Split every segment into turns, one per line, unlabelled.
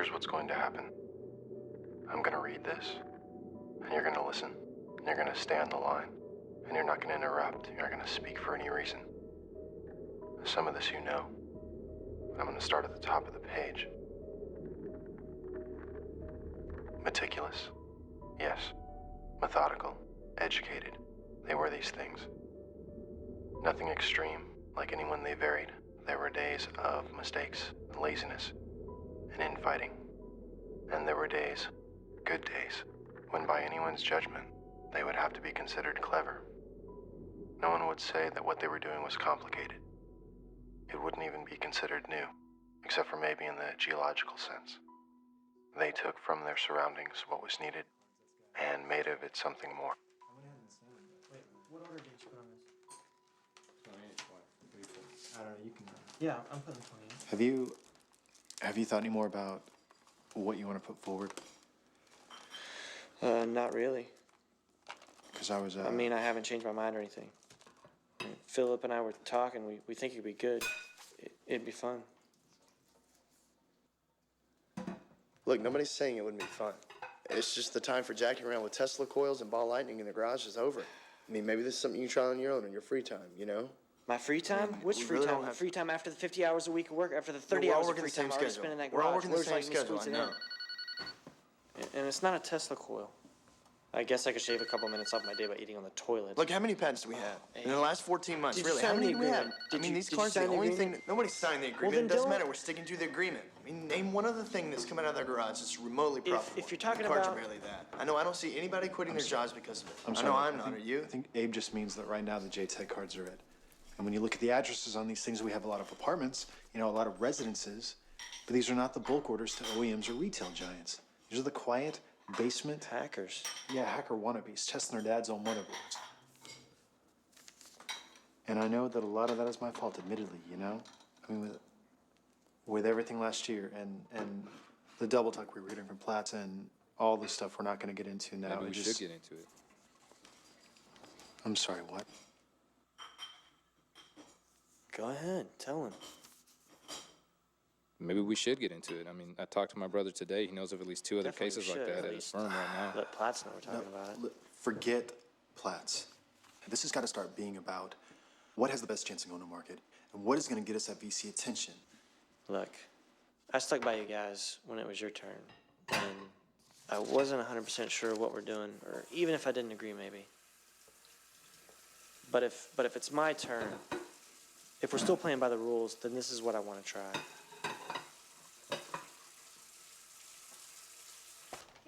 here's what's going to happen. I'm going to read this, and you're going to listen, and you're going to stay on the line, and you're not going to interrupt. You're not going to speak for any reason. Some of this you know. I'm going to start at the top of the page. Meticulous. Yes. Methodical. Educated. They were these things. Nothing extreme, like anyone they varied. There were days of mistakes, laziness, and infighting. And there were days, good days, when by anyone's judgment, they would have to be considered clever. No one would say that what they were doing was complicated. It wouldn't even be considered new, except for maybe in the geological sense. They took from their surroundings what was needed and made of it something more.
Wait, what order did you put on this?
28,
I don't know, you can... Yeah, I'm putting 28.
Have you thought any more about what you want to put forward?
Not really.
Because I was...
I mean, I haven't changed my mind or anything. I mean, Philip and I were talking, we think it'd be good. It'd be fun.
Look, nobody's saying it wouldn't be fun. It's just the time for jacking around with Tesla coils and ball lightning in the garage is over. I mean, maybe this is something you try on your own in your free time, you know?
My free time? Which free
really
time?
don't have-
Free time after the 50 hours a week of work, after the 30
we're all
hours of
working
free
the same
time I already
schedule.
spend in that
We're
garage.
all working the
Where's,
same
like, me
schedule, I
squeezing
know.
in? And it's not a Tesla coil. I guess I could shave a couple minutes off my day by eating on the toilet.
Look, how many patents do we have? In the last 14 months,
Did you
really?
sign
How many
the
do we have?
agreement?
I mean, these
Did you
cars, the
sign the
only
agreement?
thing... Nobody signed the agreement.
then
It doesn't
don't-
matter. We're sticking to the agreement. I mean, name one other thing that's coming out of their garage that's remotely profitable.
if you're talking
the cars
about-
are barely that. I know I don't see anybody quitting their jobs because of it.
I'm
I
sorry.
know I'm not. Are you?
I think Abe just means that right now the JTech cards are it. And when you look at the addresses on these things, we have a lot of apartments, a lot of residences, but these are not the bulk orders to OEMs or retail giants. These are the quiet basement...
Hackers.
Yeah, hacker wannabes, testing their dad's own motherboards. And I know that a lot of that is my fault, admittedly, I mean, with everything last year and the double talk we were getting from Platts and all the stuff we're not going to get into now.
Maybe we should get into it.
I'm sorry, what?
Go ahead, tell him.
Maybe we should get into it. I mean, I talked to my brother today. He knows of at least 2 other
Definitely
cases like
should,
that
at
at his
least.
firm right now.
Let Platts know we're talking about it.
Forget Platts. This has got to start being about what has the best chance of going to market and what is going to get us that VC attention.
Look, I stuck by you guys when it was your turn, and I wasn't 100% sure what we're doing, or even if I didn't agree, maybe. But if it's my turn, if we're still playing by the rules, then this is what I want to try.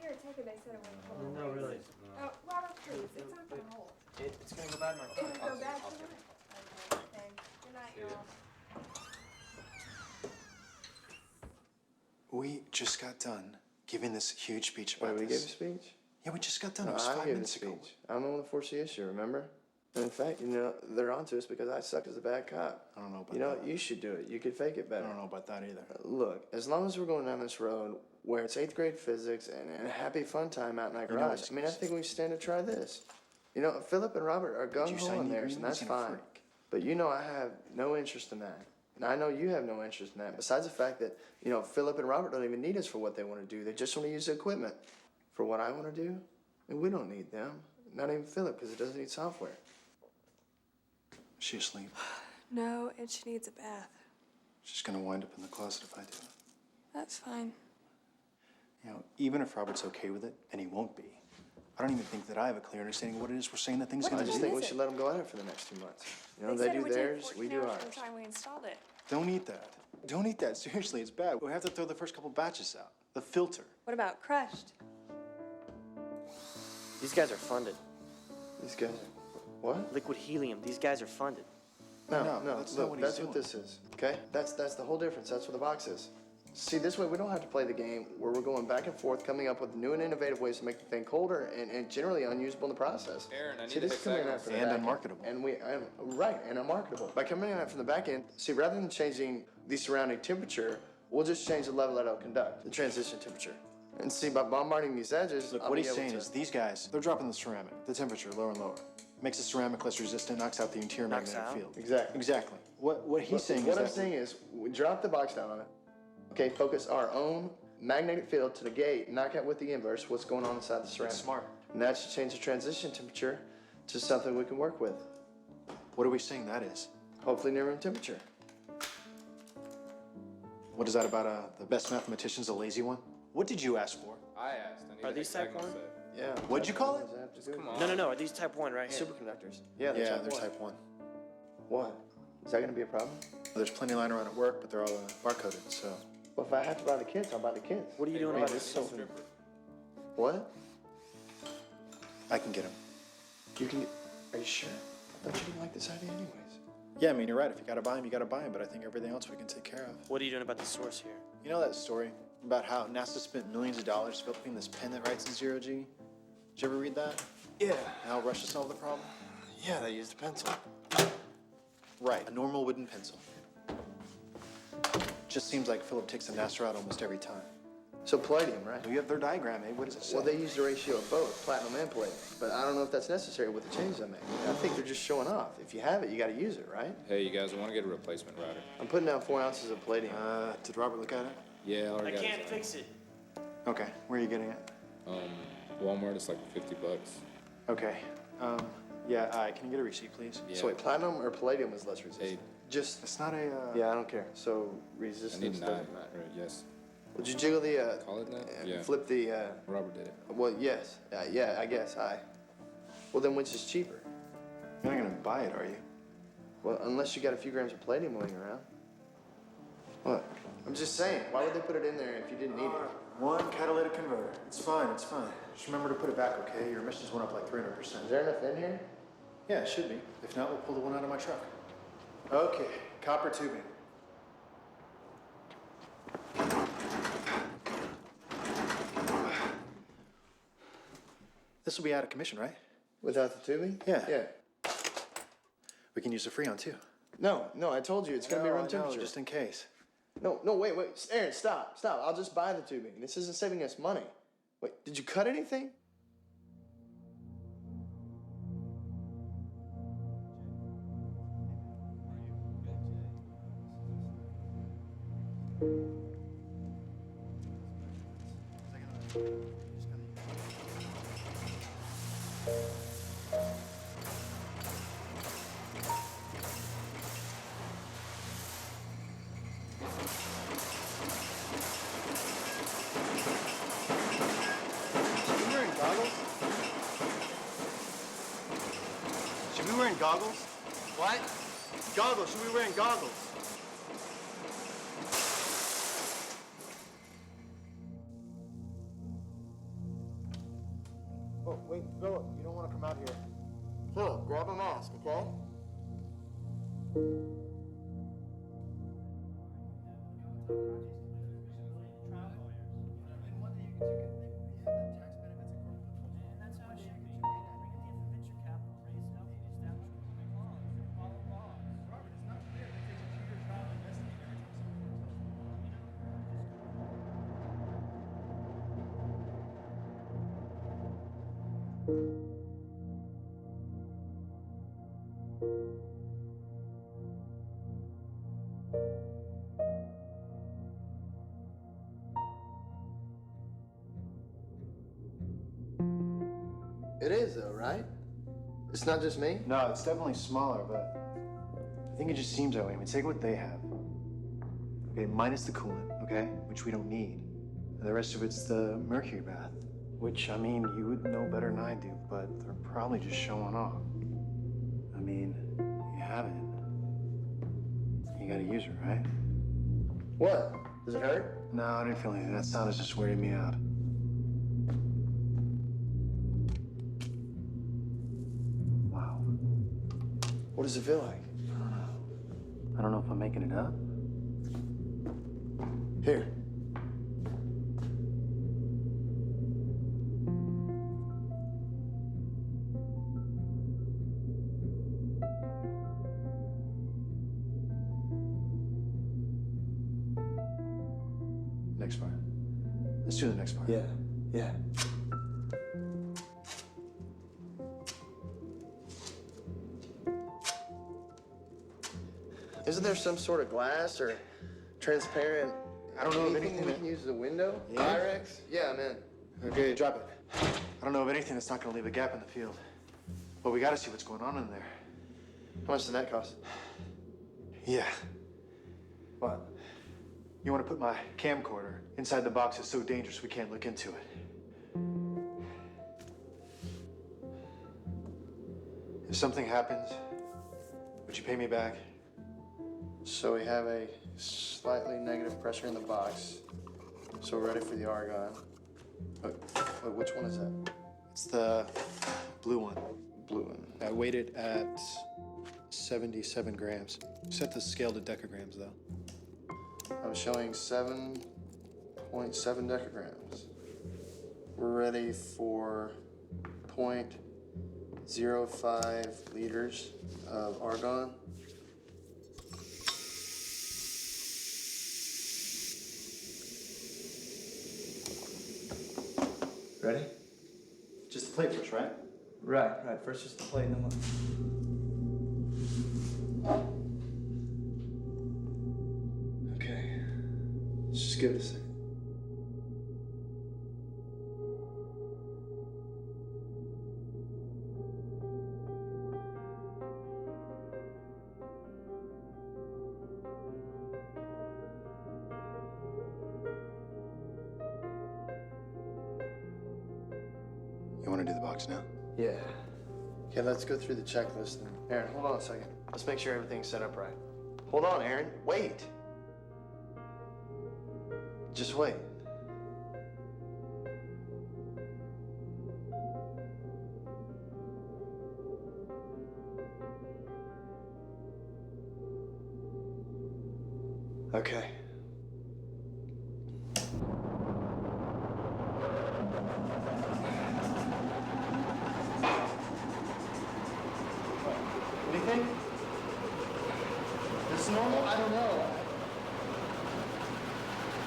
Here, take it. They said it wouldn't hold.
No, really.
Oh, Robert, please. It's not gonna hold.
It's gonna go bad in my
Can it go back to it? Okay, thanks. Good night, y'all.
We just got done giving this huge speech about
Wait, we gave a
this.
speech?
Yeah, we just got done.
No,
It was
I
5
gave a
minutes ago.
speech. I'm the one that forced the issue, remember? And in fact, they're onto us because I suck as a bad cop.
I don't know about
You know
that.
what? You should do it. You could fake it
I
better.
don't know about that either.
Look, as long as we're going down this road where it's 8th grade physics and a happy fun time out in that
You know
garage,
what's-
I mean, I think we stand to try this. Philip and Robert are
Did you
gung-ho
sign
in
the
theirs, and
agreement?
that's
He's gonna
fine.
freak.
But I have no interest in that. And I know you have no interest in that, besides the fact that, Philip and Robert don't even need us for what they want to do. They just want to use the equipment. For what I want to do, and we don't need them. Not even Philip, because it doesn't need software.
Is she asleep?
No, and she needs a bath.
She's going to wind up in the closet if I do it.
That's fine.
Even if Robert's okay with it, and he won't be, I don't even think that I have a clear understanding of what it is we're saying that thing's
What
going
I
to
just
do.
think we
is
should
it?
let them go at it for the next 2 months. They
said
do
it would
theirs,
take
we
14
do
hours
ours.
from the time we installed it.
Don't eat that. Don't eat that. Seriously, it's bad. We have to throw the first couple batches out. The filter.
What about crushed?
These guys are funded.
These guys are... What?
Liquid helium, these guys are funded.
No,
that's not
look,
what he's
that's what
doing.
this is, okay? That's the whole difference. That's what the box is. See, this way we don't have to play the game where we're going back and forth, coming up with new and innovative ways to make the thing colder and generally unusable in the process.
Aaron, I need
See,
to
this is coming in
hexagonal
after the
and
back end.
unmarketable.
And unmarketable. By coming in from the back end, see, rather than changing the surrounding temperature, we'll just change the level that it'll conduct, the transition temperature. And see, by bombarding these edges,
Look,
I'll
what
be
he's
able
saying
to-
is these guys, they're dropping the ceramic, the temperature lower and lower. Makes the ceramic less resistant, knocks out the interior
Knocks
magnetic
out?
field.
Exactly.
What he's saying
What
is
I'm
that
saying is, we drop the box down on it. Okay, focus our own magnetic field to the gate, knock out with the inverse what's going on inside the ceramic.
That's smart.
And that should change the transition temperature to something we can work with.
What are we saying that is?
Hopefully near room temperature.
What is that about the best mathematician's a lazy one? What did you ask for?
I asked. I need
Are
a
these type
hexagonal
one?
set.
Yeah.
What'd you call it?
Come on.
No. Are these type 1 right here?
Superconductors. Yeah, they're
Yeah,
type
they're
1.
type 1.
What? Is that going to be a problem?
There's plenty lying around at work, but they're all barcoded, so.
Well, if I have to buy the kits, I'll buy the kits.
What are you doing
Hey,
about
Robert,
this?
this is a stripper.
What?
I can get them.
You can. Are you sure? I thought you didn't like this idea, anyways.
Yeah, I mean, you're right. If you gotta buy them, you gotta buy them, but I think everything else we can take care of.
What are you doing about the source here?
You know that story about how NASA spent millions of dollars developing this pen that writes in zero G? Did you ever read that?
Yeah.
And how Russia solved the problem?
Yeah, they used a pencil.
Right, a normal wooden pencil. Just seems like Philip takes the NASA out almost every time.
So palladium, right?
Well, you have their diagram, eh? What does it say?
Well, they used a ratio of both, platinum and palladium. But I don't know if that's necessary with the changes I make. I think they're just showing off. If you have it, you got to use it, right?
Hey, you guys want to get a replacement router?
I'm putting down 4 ounces of palladium.
Did Robert look at it?
Yeah, I
I
already got
can't
it.
fix it.
Okay, where are you getting it?
Walmart, it's like $50.
Okay, can you get a receipt, please?
Yeah.
So wait, platinum or palladium is less resistant?
Hey,
Just,
It's not a,
yeah, I don't care. So
I
resistance
need a 9.
doesn't matter.
Right, yes.
Would you jiggle the,
Call it that? Yeah.
flip the,
Robert did it.
well, yes. Yeah, I guess, Well, then which is cheaper?
you're not gonna buy it, are you?
Well, unless you got a few grams of palladium laying around. What? I'm just saying, why would they put it in there if you didn't need it?
One catalytic converter. It's fine, it's fine. Just remember to put it back, okay? Your emissions went up like 300%.
Is there enough in here?
Yeah, it should be. If not, we'll pull the one out of my truck. Okay, copper tubing. This will be out of commission, right?
Without the tubing?
Yeah.
Yeah.
We can use the Freon too.
No, I told you, it's gonna be room temperature.
just in case.
No, wait, Aaron, stop. I'll just buy the tubing. This isn't saving us money. Wait, did you cut anything? Are you wearing goggles? Should we be wearing goggles? What? Goggles. Should we be wearing goggles?
Oh, wait, Philip, you don't want to come out here.
Philip, grab a mask, okay? It is though, right? It's not just me?
No, it's definitely smaller, but I think it just seems that way. I mean, take what they have. Okay, minus the coolant, okay, which we don't need. And the rest of it's the mercury bath, which, I mean, you would know better than I do, but they're probably just showing off. I mean, you have it. You gotta use it, right?
What? Does it hurt?
No, I didn't feel anything. That sound is just weirding me out. Wow.
What does it feel like?
I don't know if I'm making it up.
Here.
Next part. Let's do the next part.
Yeah. Isn't there some sort of glass or transparent
I don't know of
anything
anything
we
that...
can use as a window?
Yeah?
Pyrex? Yeah, I'm in.
Okay, drop it. I don't know of anything that's not gonna leave a gap in the field. But we gotta see what's going on in there.
How much did that cost?
Yeah.
What?
You wanna put my camcorder inside the box that's so dangerous we can't look into it. If something happens, would you pay me back?
So we have a slightly negative pressure in the box. So we're ready for the argon. Wait, which one is that?
It's the blue one.
Blue one.
I weighed it at 77 grams. Set the scale to decagrams, though.
I'm showing 7.7 decagrams. We're ready for 0.05 liters of argon. Ready?
Just the plate first, right?
Right. First just the plate, then Okay. Let's just give it a second.
You wanna do the box now?
Yeah. Okay, let's go through the checklist. And Aaron, hold on a second. Let's make sure everything's set up right. Hold on, Aaron. Wait. Just wait. Okay. Anything? This normal? I don't know.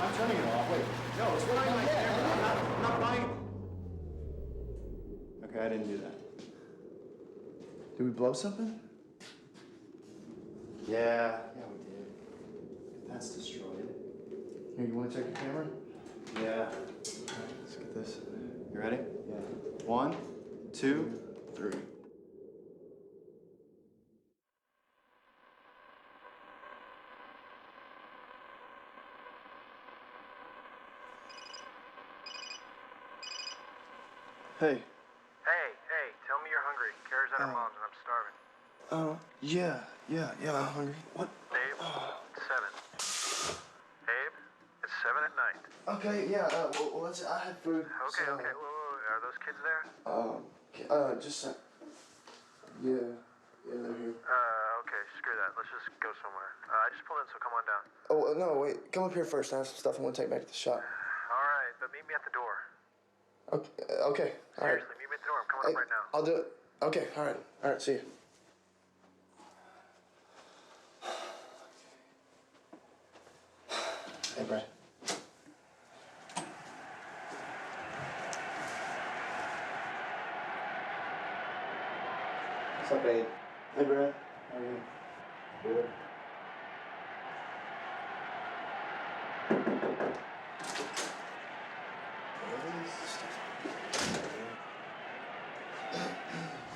I'm turning it off. Wait.
No, it's running like that.
I'm not buying it. Okay, I didn't do that.
Did we blow something?
Yeah, we did. That's destroyed.
Here, you want to check your camera?
Yeah.
Let's get this.
You ready?
Yeah.
1, 2, 3.
Hey.
Hey, tell me you're hungry. Kara's at her mom's and I'm starving.
Yeah, I'm hungry. What?
Abe, it's 7. Abe, it's 7 at night.
Okay, yeah, well, let's, I had food.
Okay,
so,
okay. Whoa. Are those kids there?
Just, yeah, they're here.
Okay, screw that. Let's just go somewhere. I just pulled in, so come on down.
Oh, no, wait, come up here first. I have some stuff I want to take back to the shop.
All right, but meet me at the door.
Okay, all right.
Seriously, meet me at the door. I'm coming up right now.
I'll do it. Okay, all right, see you. Hey, Brad.
What's up, babe?
Hey, Brad. How are you? Good.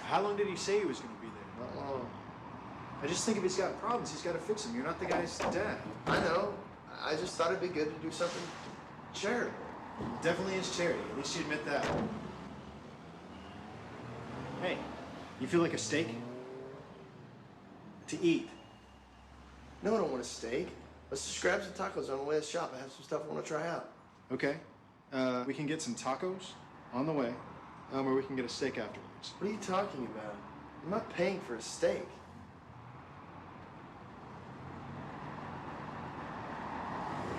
How long did he say he was going to be there?
Not long.
I just think if he's got problems, he's got to fix them. You're not the guy's dad.
I know. I just thought it'd be good to do something charitable.
Definitely is charity. At least you admit that. Hey, you feel like a steak? To eat.
No, I don't want a steak. Let's just grab some tacos on the way to the shop. I have some stuff I want to try out.
Okay. We can get some tacos on the way, or we can get a steak afterwards.
What are you talking about? I'm not paying for a steak.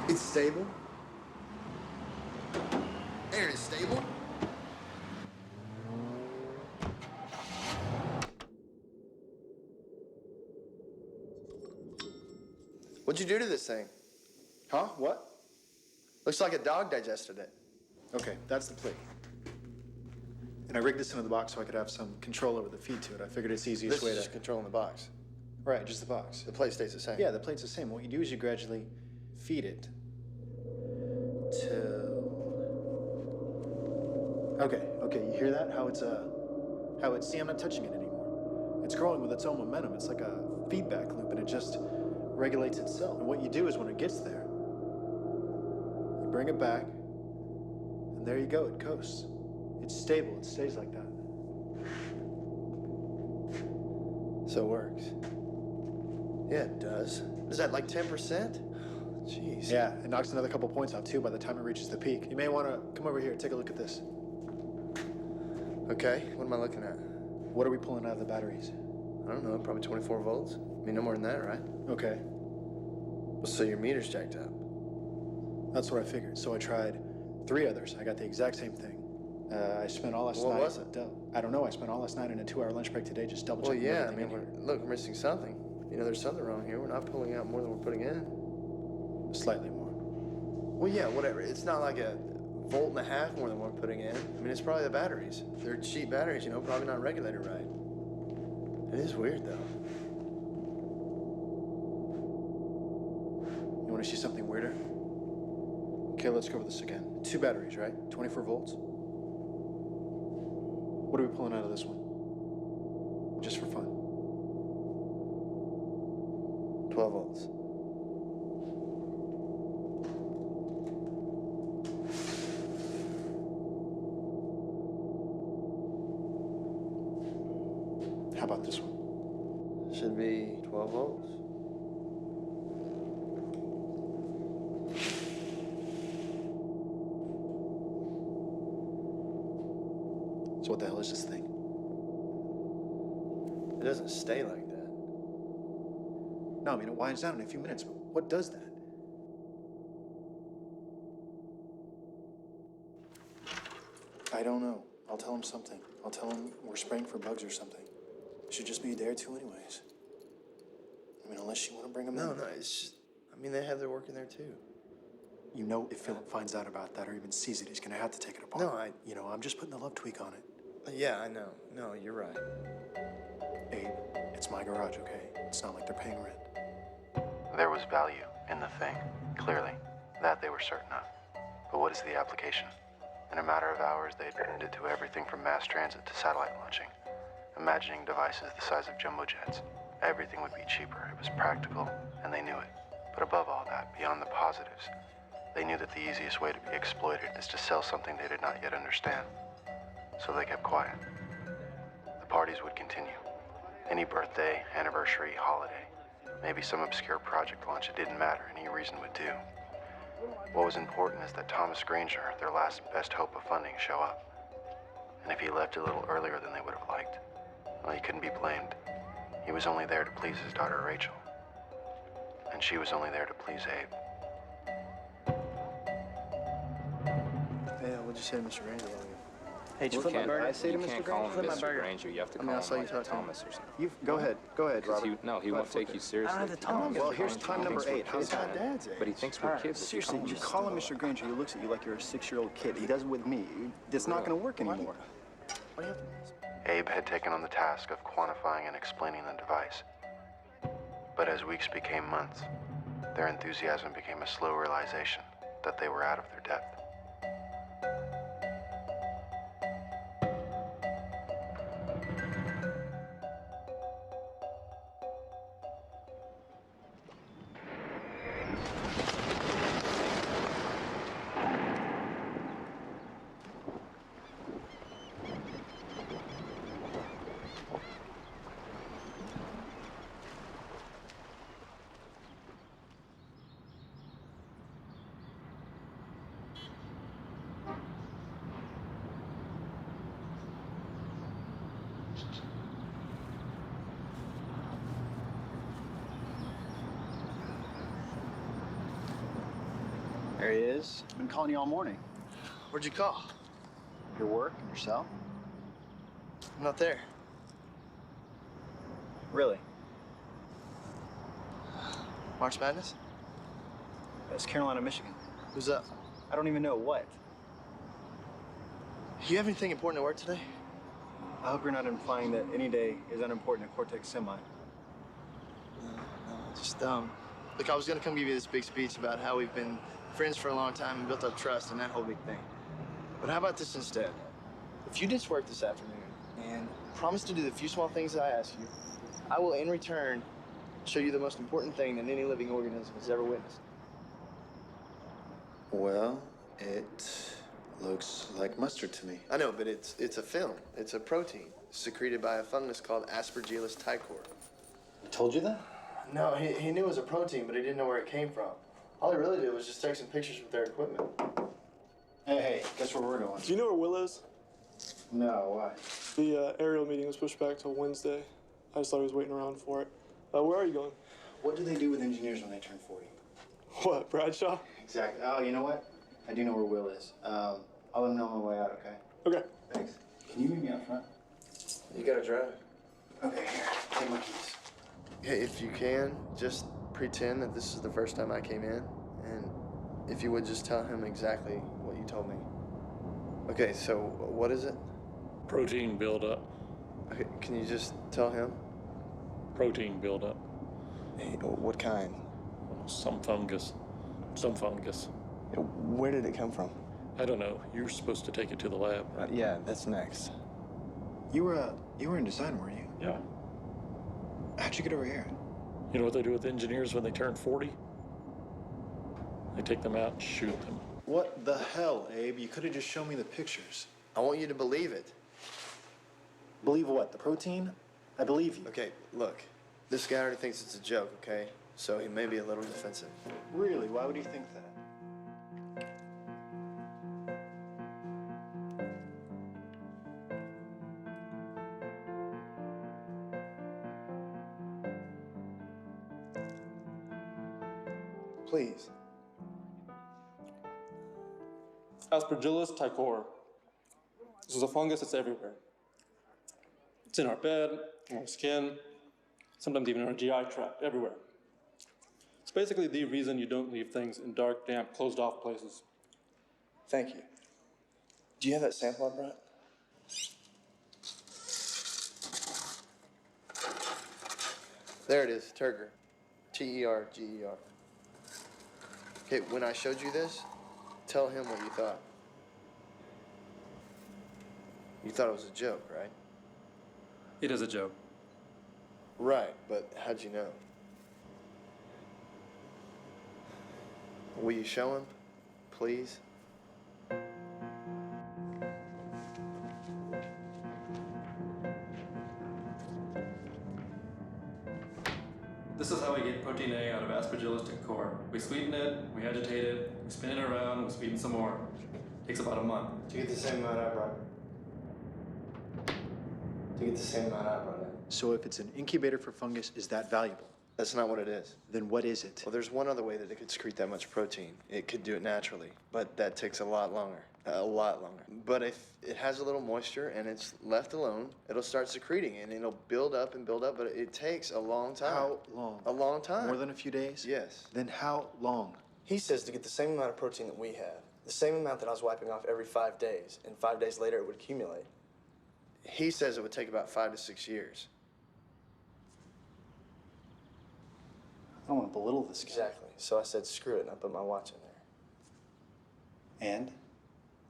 It's stable. Aaron, it's stable. What'd you do to this thing?
Huh? What?
Looks like a dog digested it.
Okay, that's the plate. And I rigged this into the box so I could have some control over the feed to it. I figured it's the easiest
This
way
is
to...
just controlling the box.
Right, just the box.
The plate stays the same.
Yeah, the plate's the same. What you do is you gradually feed it Okay, you hear that? How it's, see, I'm not touching it anymore. It's growing with its own momentum. It's like a feedback loop, and it just regulates itself. And what you do is when it gets there, you bring it back, and there you go, it coasts. It's stable, it stays like that.
So it works. Yeah, it does. Is that like 10%? Jeez.
Yeah, it knocks another couple points out too by the time it reaches the peak. You may want to come over here, take a look at this.
Okay, what am I looking at?
What are we pulling out of the batteries?
I don't know, probably 24 volts. I mean, no more than that, right?
Okay,
Well, so your meter's jacked up.
that's what I figured. So I tried 3 others. I got the exact same thing. I spent all last night.
What was it?
I don't know. I spent all last night in a 2-hour lunch break today just double
Well,
checking
yeah, I
everything
mean,
in here.
look, we're missing something. You know, there's something wrong here. We're not pulling out more than we're putting in.
Slightly more.
Well, yeah, whatever. It's not like a volt and a half more than we're putting in. I mean, it's probably the batteries. They're cheap batteries, you know, probably not regulated right. It is weird, though.
You want to see something weirder? Okay, let's go over this again. 2 batteries, right? 24 volts. What are we pulling out of this one? Just for fun.
12 volts.
How about this one?
Should be 12 volts.
So what the hell is this thing?
It doesn't stay like that.
No, I mean, it winds down in a few minutes, but what does that? I don't know. I'll tell him something. I'll tell him we're spraying for bugs or something. It should just be a day or 2 anyways. I mean, unless you want to bring him in.
No, it's just, I mean, they have their work in there, too.
You know, if Philip finds out about that or even sees it, he's going to have to take it apart.
No,
You know, I'm just putting a love tweak on it.
Yeah, I know. No, you're right.
Abe, it's my garage, okay? It's not like they're paying rent.
There was value in the thing, clearly. That they were certain of. But what is the application? In a matter of hours, they had turned it to everything from mass transit to satellite launching. Imagining devices the size of jumbo jets. Everything would be cheaper. It was practical, and they knew it. But above all that, beyond the positives, they knew that the easiest way to be exploited is to sell something they did not yet understand. So they kept quiet. The parties would continue. Any birthday, anniversary, holiday, maybe some obscure project launch, it didn't matter. Any reason would do. What was important is that Thomas Granger, their last best hope of funding, show up. And if he left a little earlier than they would have liked, well, he couldn't be blamed. He was only there to please his daughter Rachel. And she was only there to please Abe.
Hey, what'd you say to Mr. Granger?
Hey, did you
You
flip my
can't,
burger?
I say to
you
Mr.
can't call him
Flip my
Mr.
burger.
Granger. You have to
I mean,
call
I
him
saw you
like
talk to him.
Thomas or something.
You go ahead,
'Cause
Robert.
he won't take you seriously.
I don't have to tell him.
Well, here's time number
Thinks we're
8. How's
kids,
that?
man.
Dad's age.
But he thinks we're kids. If you
Seriously,
call
you
him
call him Mr. Granger. He looks at you like you're a 6-year-old kid. He does it with me. It's not going to work anymore.
Why do you have to?
Abe had taken on the task of quantifying and explaining the device. But as weeks became months, their enthusiasm became a slow realization that they were out of their depth.
There he is. Been calling you all morning.
Where'd you call?
Your work and yourself?
I'm not there.
Really?
March Madness?
That's Carolina, Michigan.
Who's up?
I don't even know what.
You have anything important at work today?
I hope you're not implying that any day is unimportant at Cortex Semi.
No, just Look, I was gonna come give you this big speech about how we've been friends for a long time and built up trust and that whole big thing. But how about this instead? If you ditch work this afternoon and promise to do the few small things that I ask you, I will in return show you the most important thing that any living organism has ever witnessed.
Well, it looks like mustard to me.
I know, but it's a film. It's a protein secreted by a fungus called Aspergillus ticor.
I told you that?
No, he knew it was a protein, but he didn't know where it came from. All he really did was just take some pictures with their equipment.
Hey, guess where we're going?
Do you know where Will is?
No, why?
The aerial meeting was pushed back till Wednesday. I just thought he was waiting around for it. Where are you going?
What do they do with engineers when they turn 40?
What, Bradshaw?
Exactly. Oh, you know what? I do know where Will is. I'll let him know on my way out, okay?
Okay.
Thanks. Can you meet me out front?
You gotta drive.
Okay, here. Take my keys.
Hey, if you can, just pretend that this is the first time I came in, and if you would just tell him exactly what you told me. Okay, so what is it?
Protein buildup.
Okay, can you just tell him?
Protein buildup.
Hey, what kind?
Some fungus. Some fungus.
Where did it come from?
I don't know. You were supposed to take it to the lab.
Yeah, that's next.
You were in design, weren't you?
Yeah.
How'd you get over here?
You know what they do with engineers when they turn 40? They take them out and shoot them.
What the hell, Abe? You could have just shown me the pictures.
I want you to believe it.
Believe what? The protein? I believe you.
Okay, look. This guy already thinks it's a joke, okay? So he may be a little defensive.
Really? Why would you think that?
Please.
Aspergillus ticor. This is a fungus that's everywhere. It's in our bed, in our skin, sometimes even in our GI tract, everywhere. It's basically the reason you don't leave things in dark, damp, closed-off places.
Thank you. Do you have that sample I brought? There it is, Turger. T-E-R-G-E-R. Okay, when I showed you this, tell him what you thought. You thought it was a joke, right?
It is a joke.
Right, but how'd you know? Will you show him, please?
This is how we get protein A out of Aspergillus ticor. We sweeten it, we agitate it, we spin it around, we sweeten some more. Takes about a month.
To get the same amount I brought. To get the same amount I brought in.
So if it's an incubator for fungus, is that valuable?
That's not what it is.
Then what is it?
Well, there's one other way that it could secrete that much protein. It could do it naturally, but that takes a lot longer. A lot longer. But if it has a little moisture and it's left alone, it'll start secreting and it'll build up and build up, but it takes a long time.
How long?
A long time.
More than a few days?
Yes.
Then how long?
He says to get the same amount of protein that we have, the same amount that I was wiping off every 5 days, and 5 days later it would accumulate. He says it would take about 5 to 6 years.
I don't want to belittle this guy.
Exactly. So I said, screw it, and I put my watch in there.
And?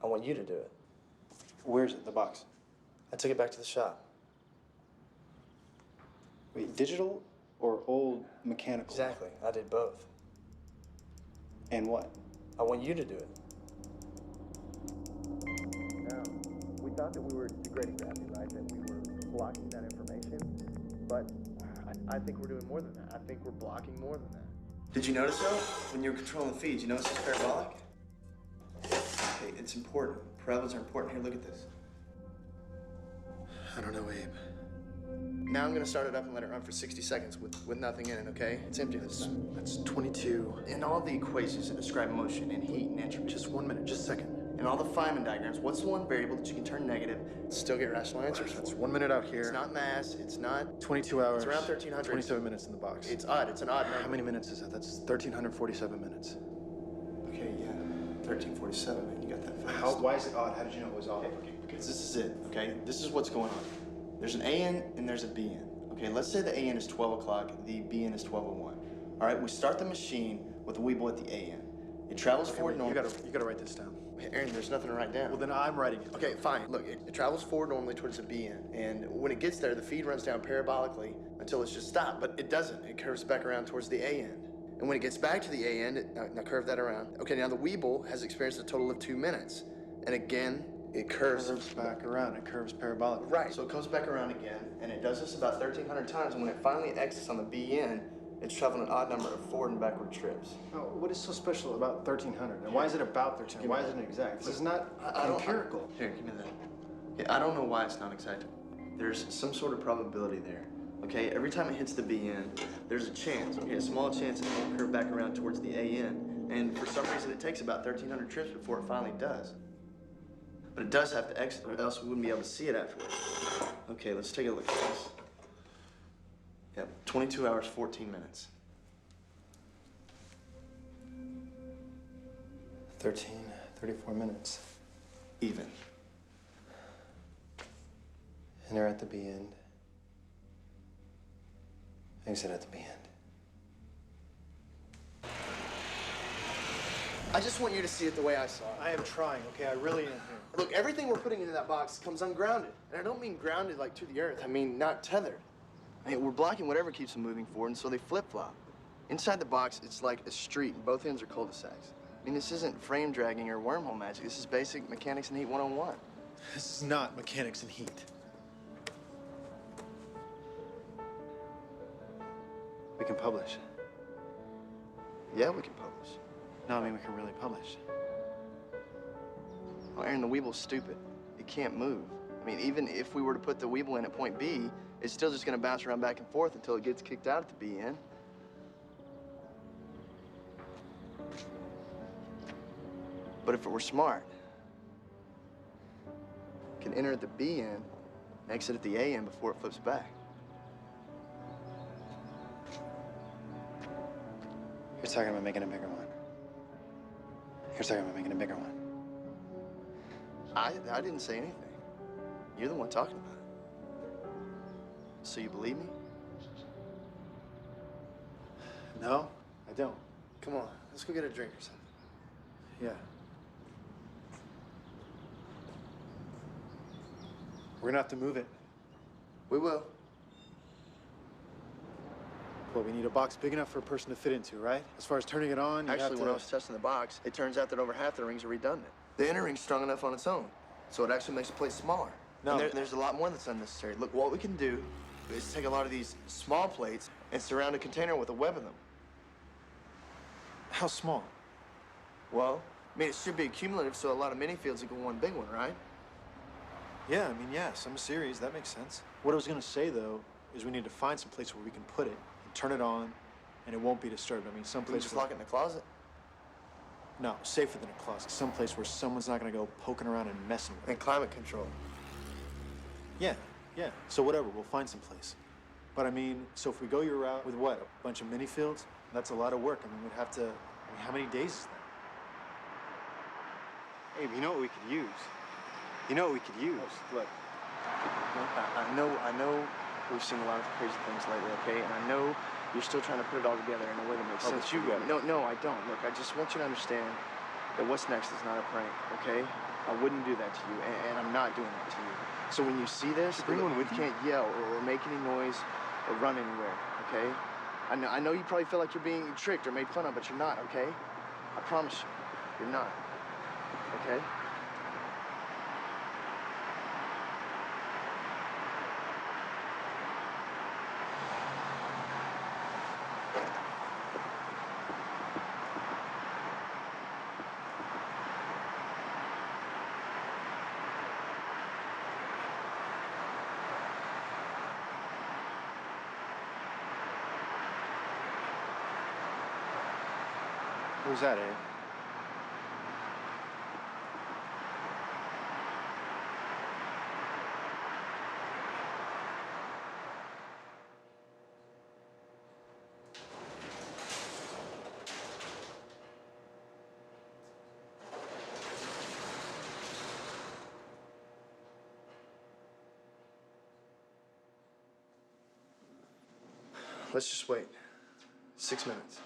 I want you to do it.
Where's it? The box?
I took it back to the shop.
Wait, digital or old mechanical?
Exactly. I did both.
And what?
I want you to do it. Now, we thought that we were degrading gravity, right? That we were blocking that information. But I think we're doing more than that. I think we're blocking more than that. Did you notice, though, when you're controlling the feeds, you notice it's parabolic? Okay, it's important. Parabolas are important. Here, look at this.
I don't know, Abe.
Now I'm gonna start it up and let it run for 60 seconds with nothing in it, okay? It's empty.
That's 22.
In all the equations that describe motion and heat and entropy.
Just 1 minute, just a second.
In all the Feynman diagrams, what's the one variable that you can turn negative and still get rational answers for?
That's 1 minute out here.
It's not mass, it's not...
22 hours.
It's around 1,300.
27 minutes in the box.
It's odd, it's an odd number.
How many minutes is that? That's 1,347 minutes.
Okay, yeah, 1347, man, you got that fast.
Why is it odd? How did you know it was odd?
Okay, because this is it, okay? This is what's going on. There's an AN and there's a BN. Okay, let's say the AN is 12 o'clock, the BN is 12:01. All All right, we start the machine with the Weeble at the AN. It travels forward
You
normally.
gotta write this down.
Hey, Aaron, there's nothing to write down.
Well, then I'm writing it.
Okay, fine. Look, it travels forward normally towards the BN, and when it gets there, the feed runs down parabolically until it's just stopped, but it doesn't. It curves back around towards the A end. And when it gets back to the A end, now curve that around. Okay, now the Weeble has experienced a total of 2 minutes. And again, it curves
back around. It curves parabolically.
Right, so it comes back around again, and it does this about 1,300 times, and when it finally exits on the BN, it's traveling an odd number of forward and backward trips.
Oh, what is so special about 1,300? And why is it about 1,300? Why isn't it exact? This is not empirical.
Here, give me that. Yeah, I don't know why it's not exact. There's some sort of probability there. Okay, every time it hits the BN, there's a chance, okay, a small chance it won't curve back around towards the AN. And for some reason, it takes about 1,300 trips before it finally does. But it does have to exit, or else we wouldn't be able to see it afterwards. Okay, let's take a look at this. Yep, 22 hours, 14 minutes.
34 minutes.
Even.
Enter at the B end. Exit at the B end.
I just want you to see it the way I saw it.
I am trying, okay? I really am here.
Look, everything we're putting into that box comes ungrounded. And I don't mean grounded like to the earth. I mean not tethered. I mean, we're blocking whatever keeps them moving forward, and so they flip-flop. Inside the box, it's like a street, and both ends are cul-de-sacs. I mean, this isn't frame dragging or wormhole magic. This is basic mechanics and heat 101.
This is not mechanics and heat. We can publish.
Yeah, we can publish.
No, I mean, we can really publish.
Well, Aaron, the Weeble's stupid. It can't move. I mean, even if we were to put the Weeble in at point B, it's still just gonna bounce around back and forth until it gets kicked out at the B end. But if it were smart, it can enter at the B end and exit at the A end before it flips back.
You're talking about making a bigger one. You're talking about making a bigger one.
I didn't say anything. You're the one talking about it. So you believe me?
No, I don't.
Come on, let's go get a drink or something.
Yeah. We're gonna have to move it.
We will.
Well, we need a box big enough for a person to fit into, right? As far as turning it on, you have
Actually,
to...
when I was testing the box, it turns out that over half the rings are redundant. The inner ring's strong enough on its own, so it actually makes the plate smaller.
No.
And there's a lot more that's unnecessary. Look, what we can do is take a lot of these small plates and surround a container with a web of them.
How small?
Well, I mean, it should be accumulative, so a lot of mini fields equal one big one, right?
Yeah, I mean, yeah, some series, that makes sense. What I was gonna say, though, is we need to find some place where we can put it and turn it on, and it won't be disturbed. I mean, some
We can
place
just
where...
lock it in the closet.
No, safer than a closet. Some place where someone's not gonna go poking around and messing with it.
And climate control.
Yeah, yeah. So whatever, we'll find some place. But I mean, so if we go your route with what, a bunch of mini fields? That's a lot of work. I mean, we'd have to, I mean, how many days is that?
Abe, you know what we could use? You know what we could use?
Look,
I know we've seen a lot of crazy things lately, okay? And I know you're still trying to put it all together in a way that makes sense.
but you got it.
No, I don't. Look, I just want you to understand that what's next is not a prank, okay? I wouldn't do that to you, and I'm not doing that to you. So when you see this,
Bring one with
you can't yell or make any noise or run anywhere, okay? I know you probably feel like you're being tricked or made fun of, but you're not, okay? I promise you, you're not, okay?
what was that, Abe?
Let's just wait. 6 minutes.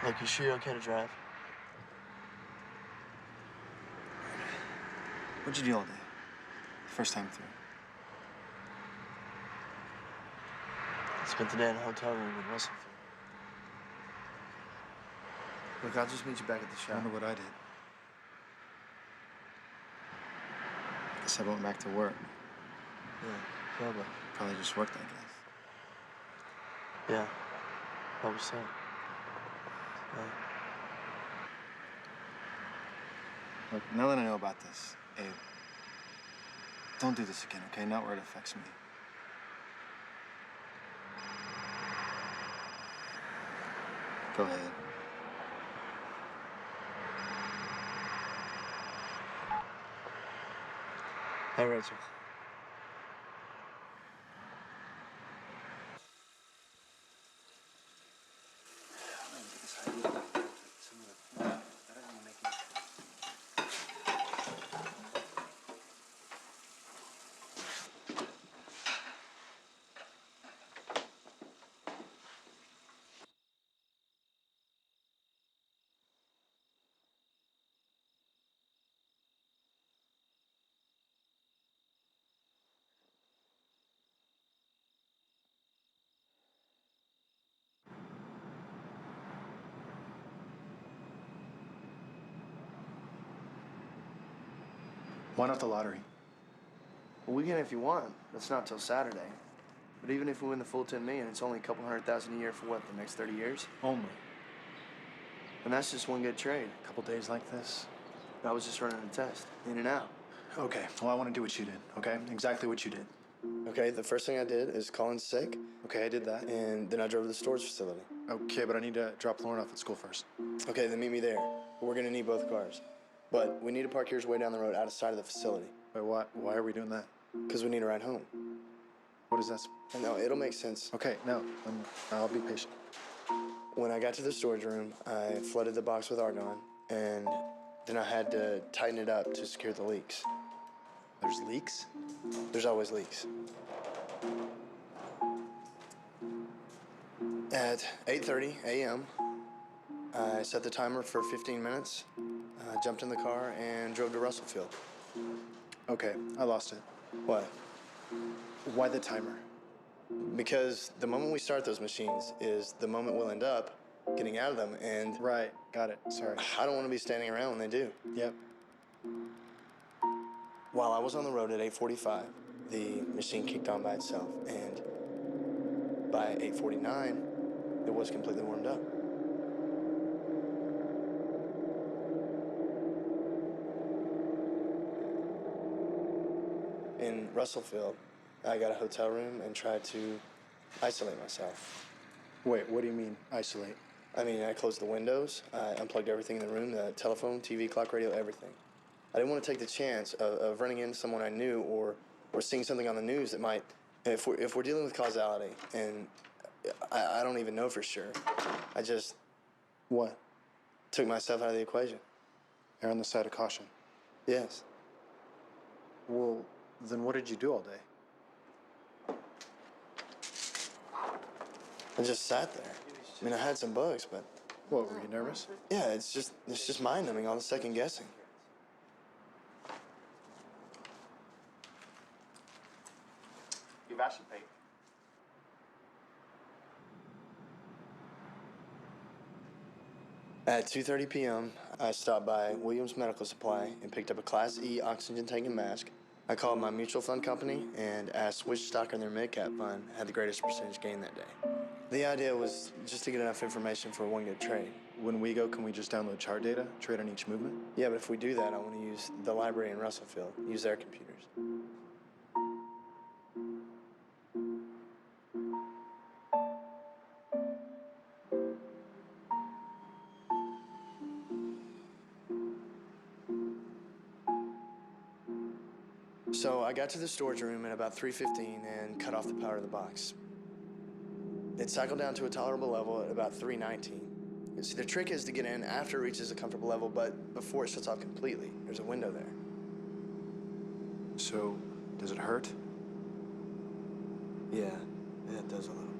Look, you sure you're okay to drive?
What'd you do all day? First time through.
Spent the day in a hotel room in Russellfield.
Look, I'll just meet you back at the
I
shop.
wonder what I did. Guess I went back to work.
Yeah, probably.
Probably just worked, I guess.
Yeah, probably so. Yeah.
Look, now that I know about this, Abe, don't do this again, okay? Not where it affects me. Go ahead.
Hey, Rachel.
Why not the lottery?
Well, we can if you want. That's not till Saturday. But even if we win the full 10 million, it's only a couple $100,000 a year for what, the next 30 years?
Only.
And that's just one good trade.
A couple days like this.
I was just running a test, in and out.
Okay, well, I want to do what you did, okay? Exactly what you did.
Okay, the first thing I did is call in sick,
Okay, I did that.
and then I drove to the storage facility.
Okay, but I need to drop Lauren off at school first.
Okay, then meet me there. We're gonna need both cars. But we need to park yours way down the road out of sight of the facility.
Wait, why are we doing that?
Because we need a ride home.
What is that?
No, it'll make sense.
Okay, no, I'll be patient.
When I got to the storage room, I flooded the box with argon, and then I had to tighten it up to secure the leaks.
There's leaks?
There's always leaks. At 8:30 a.m., I set the timer for 15 minutes, jumped in the car, and drove to Russellfield.
Okay, I lost it.
What?
Why the timer?
Because the moment we start those machines is the moment we'll end up getting out of them, and
Right, got it. Sorry.
I don't want to be standing around when they do.
Yep.
While I was on the road at 8:45, the machine kicked on by itself, and by 8:49, it was completely warmed up. In Russellfield, I got a hotel room and tried to isolate myself.
Wait, what do you mean, isolate?
I mean, I closed the windows, I unplugged everything in the room, the telephone, TV, clock, radio, everything. I didn't want to take the chance of running into someone I knew or seeing something on the news that might, if we're dealing with causality, and I don't even know for sure, I just
What?
took myself out of the equation.
Err on the side of caution.
Yes.
Well, then what did you do all day?
I just sat there. I mean, I had some bugs, but
What, were you nervous?
yeah, it's just mind-numbing, all the second guessing.
You've actually paid.
At 2:30 p.m., I stopped by Williams Medical Supply and picked up a Class E oxygen tank and mask. I called my mutual fund company and asked which stock in their mid-cap fund had the greatest percentage gain that day. The idea was just to get enough information for one good trade.
When we go, can we just download chart data, trade on each movement?
Yeah, but if we do that, I want to use the library in Russellfield, use their computers. So I got to the storage room at about 3:15 and cut off the power to the box. It cycled down to a tolerable level at about 3:19. See, the trick is to get in after it reaches a comfortable level, but before it shuts off completely. There's a window there.
So, does it hurt?
Yeah, it does a little.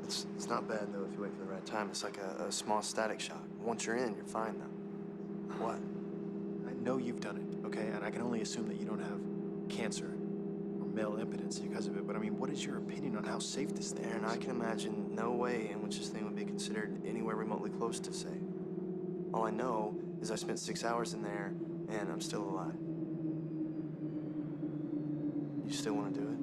It's not bad, though, if you wait for the right time. It's like a small static shock. Once you're in, you're fine, though. What?
I know you've done it, okay? And I can only assume that you don't have cancer or male impotence because of it, but I mean, what is your opinion on how safe this thing
Aaron,
is?
I can imagine no way in which this thing would be considered anywhere remotely close to safe. All I know is I spent 6 hours in there, and I'm still alive. You still want to do it?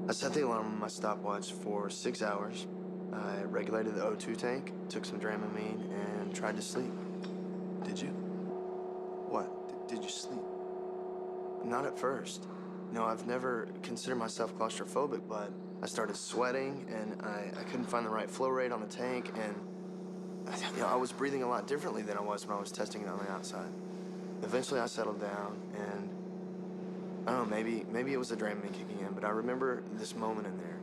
I set the alarm on my stopwatch for 6 hours. I regulated the O2 tank, took some Dramamine, and tried to sleep.
Did you?
What?
Did you sleep?
Not at first. No, I've never considered myself claustrophobic, but I started sweating, and I couldn't find the right flow rate on the tank, and I was breathing a lot differently than I was when I was testing it on the outside. Eventually, I settled down, and I don't know, maybe it was the Dramamine kicking in, but I remember this moment in there,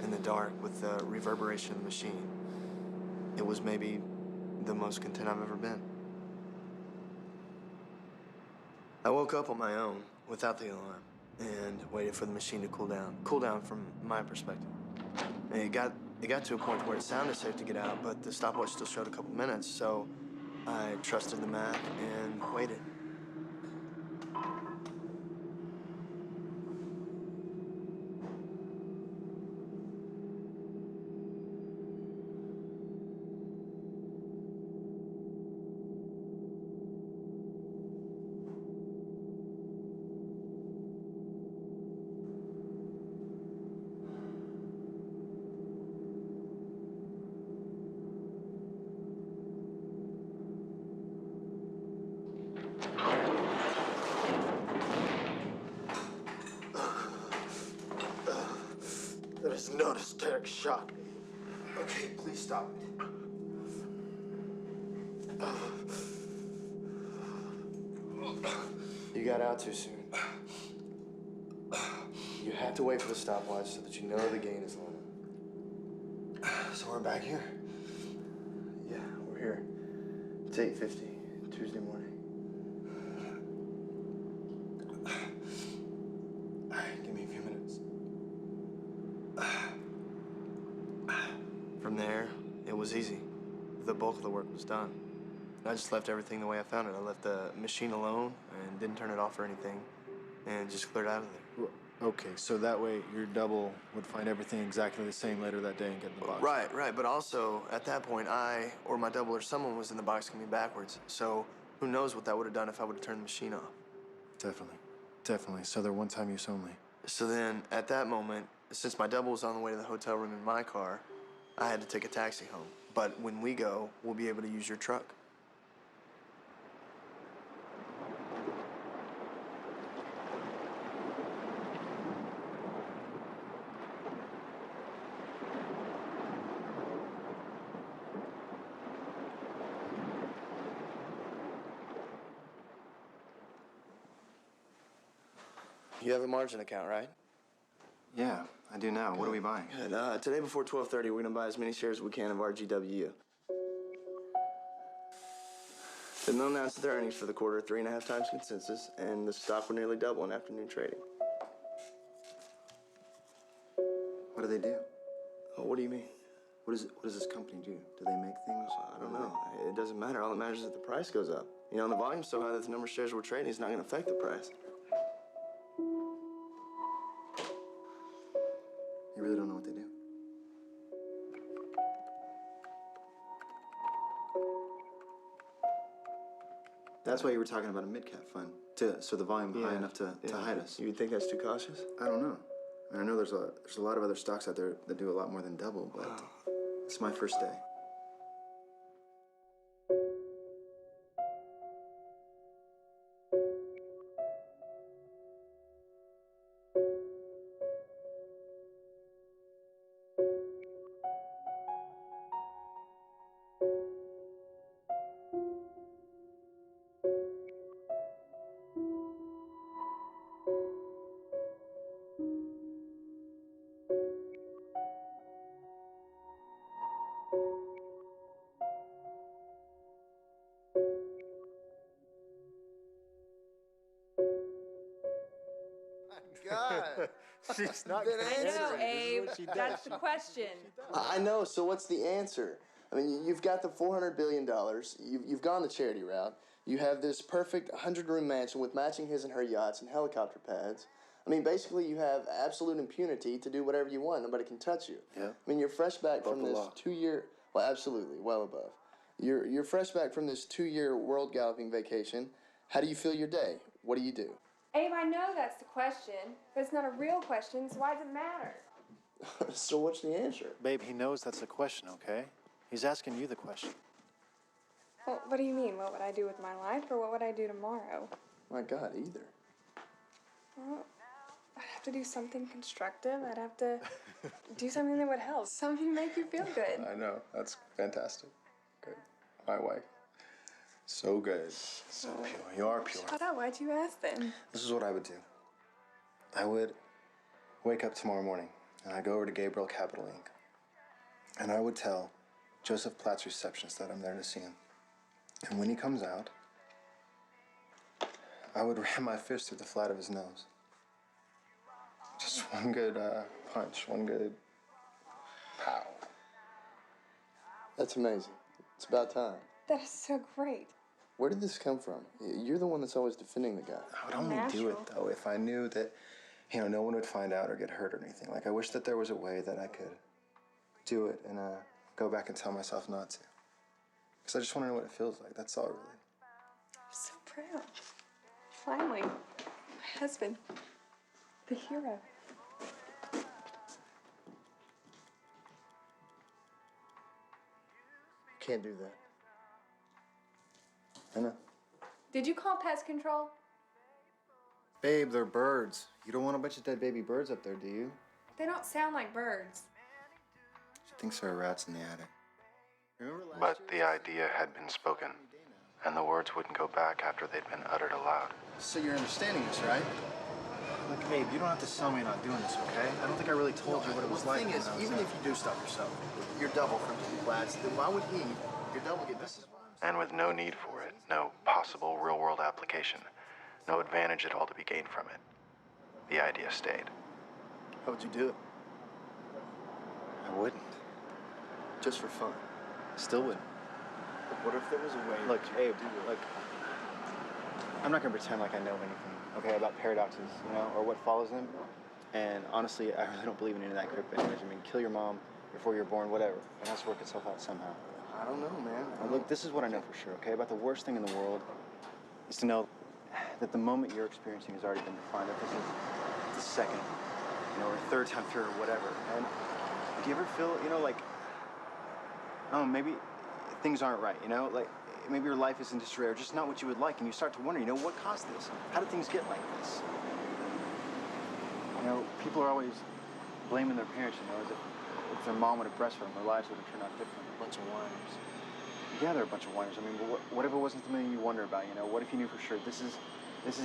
in the dark, with the reverberation of the machine. It was maybe the most content I've ever been. I woke up on my own, without the alarm, and waited for the machine to cool down. Cool down from my perspective. And it got to a point where it sounded safe to get out, but the stopwatch still showed a couple minutes, so I trusted the math and waited.
That is not a static shock. Okay, please stop it.
You got out too soon. You have to wait for the stopwatch so that you know the gain is low. So we're back here? Yeah, we're here. It's 8:50, Tuesday morning. Give me a few minutes. From there, it was easy. The bulk of the work was done. I just left everything the way I found it. I left the machine alone and didn't turn it off or anything, and just cleared out of there.
Okay, so that way your double would find everything exactly the same later that day and get in the box.
Right. But also, at that point, I or my double or someone was in the box coming backwards. So who knows what that would have done if I would have turned the machine off.
Definitely. So they're one-time use only.
So then, at that moment, since my double was on the way to the hotel room in my car, I had to take a taxi home. But when we go, we'll be able to use your truck. You have a margin account, right?
Yeah, I do now. What are we buying?
Good. Today before 12:30, we're gonna buy as many shares as we can of RGWU. Then they'll announce their earnings for the quarter, 3.5 times consensus, and the stock will nearly double in afternoon trading.
What do they do?
Oh, what do you mean? What does this company do? Do they make things? I don't know. It doesn't matter. All that matters is that the price goes up. You know, and the volume's so high that the number of shares we're trading is not going to affect the price. You really don't know what they do? That's why you were talking about a mid-cap fund, so the volume high enough to hide us. You think that's too cautious? I don't know. I mean, I know there's a lot of other stocks out there that do a lot more than double, but it's my first day. God.
She's not
Been
I know,
answering.
Abe. That's the question.
I know, so what's the answer? I mean, you've got the $400 billion. You've gone the charity route. You have this perfect 100-room mansion with matching his and her yachts and helicopter pads. I mean, basically, you have absolute impunity to do whatever you want. Nobody can touch you.
Yeah.
I mean, you're fresh back
Above
from
the
this
law.
2-year... Well, absolutely, well above. You're fresh back from this 2-year world galloping vacation. How do you feel your day? What do you do?
Abe, I know that's the question, but it's not a real question, so why does it matter?
So what's the answer?
Babe, he knows that's the question, okay? He's asking you the question.
Well, what do you mean? What would I do with my life, or what would I do tomorrow?
My God, either.
Well, I'd have to do something constructive. I'd have to do something that would help. Something to make you feel good.
I know. That's fantastic. Good. My wife. So good.
So pure. You are pure.
I thought, why'd you ask then?
This is what I would do. I would wake up tomorrow morning, and I'd go over to Gabriel Capital Inc. And I would tell Joseph Platt's receptionist that I'm there to see him. And when he comes out, I would ram my fist through the flat of his nose. Just one good punch, one good pow.
That's amazing. It's about time.
That is so great.
Where did this come from? You're the one that's always defending the guy.
I would only do it, though, if I knew that, no one would find out or get hurt or anything. Like, I wish that there was a way that I could do it and go back and tell myself not to. Because I just want to know what it feels like. That's all, really.
I'm so proud. Finally, my husband, the hero.
Can't do that.
I know.
Did you call pest control?
Babe, they're birds. You don't want a bunch of dead baby birds up there, do you?
They don't sound like birds.
She thinks there are rats in the attic.
But the idea had been spoken, and the words wouldn't go back after they'd been uttered aloud.
So you're understanding this, right? Look, Abe, you don't have to sell me not doing this, okay? I don't think I really told you what it was like.
The thing is, even if you do stuff yourself, your double from Platts, then why would your double get this?
And with no need for it, no possible real-world application, no advantage at all to be gained from it, the idea stayed.
How would you do it?
I wouldn't.
Just for fun.
Still wouldn't.
But what if there was a way?
Look, Abe, look, I'm not gonna pretend like I know anything, okay, about paradoxes, or what follows them. And honestly, I really don't believe in any of that crypto image. I mean, kill your mom before you're born, whatever. It has to work itself out somehow.
I don't know, man.
Now, look, this is what I know for sure, okay? About the worst thing in the world is to know that the moment you're experiencing has already been defined. That this is the second, or third time through, or whatever. And do you ever feel, like, oh, maybe things aren't right, like maybe your life isn't disarray or just not what you would like, and you start to wonder, what caused this? How did things get like this? People are always blaming their parents, as if their mom would have breastfed them, their lives would have turned out different.
A bunch of whiners.
Yeah, they're a bunch of whiners. I mean, but what if it wasn't something you wonder about, What if you knew for sure this is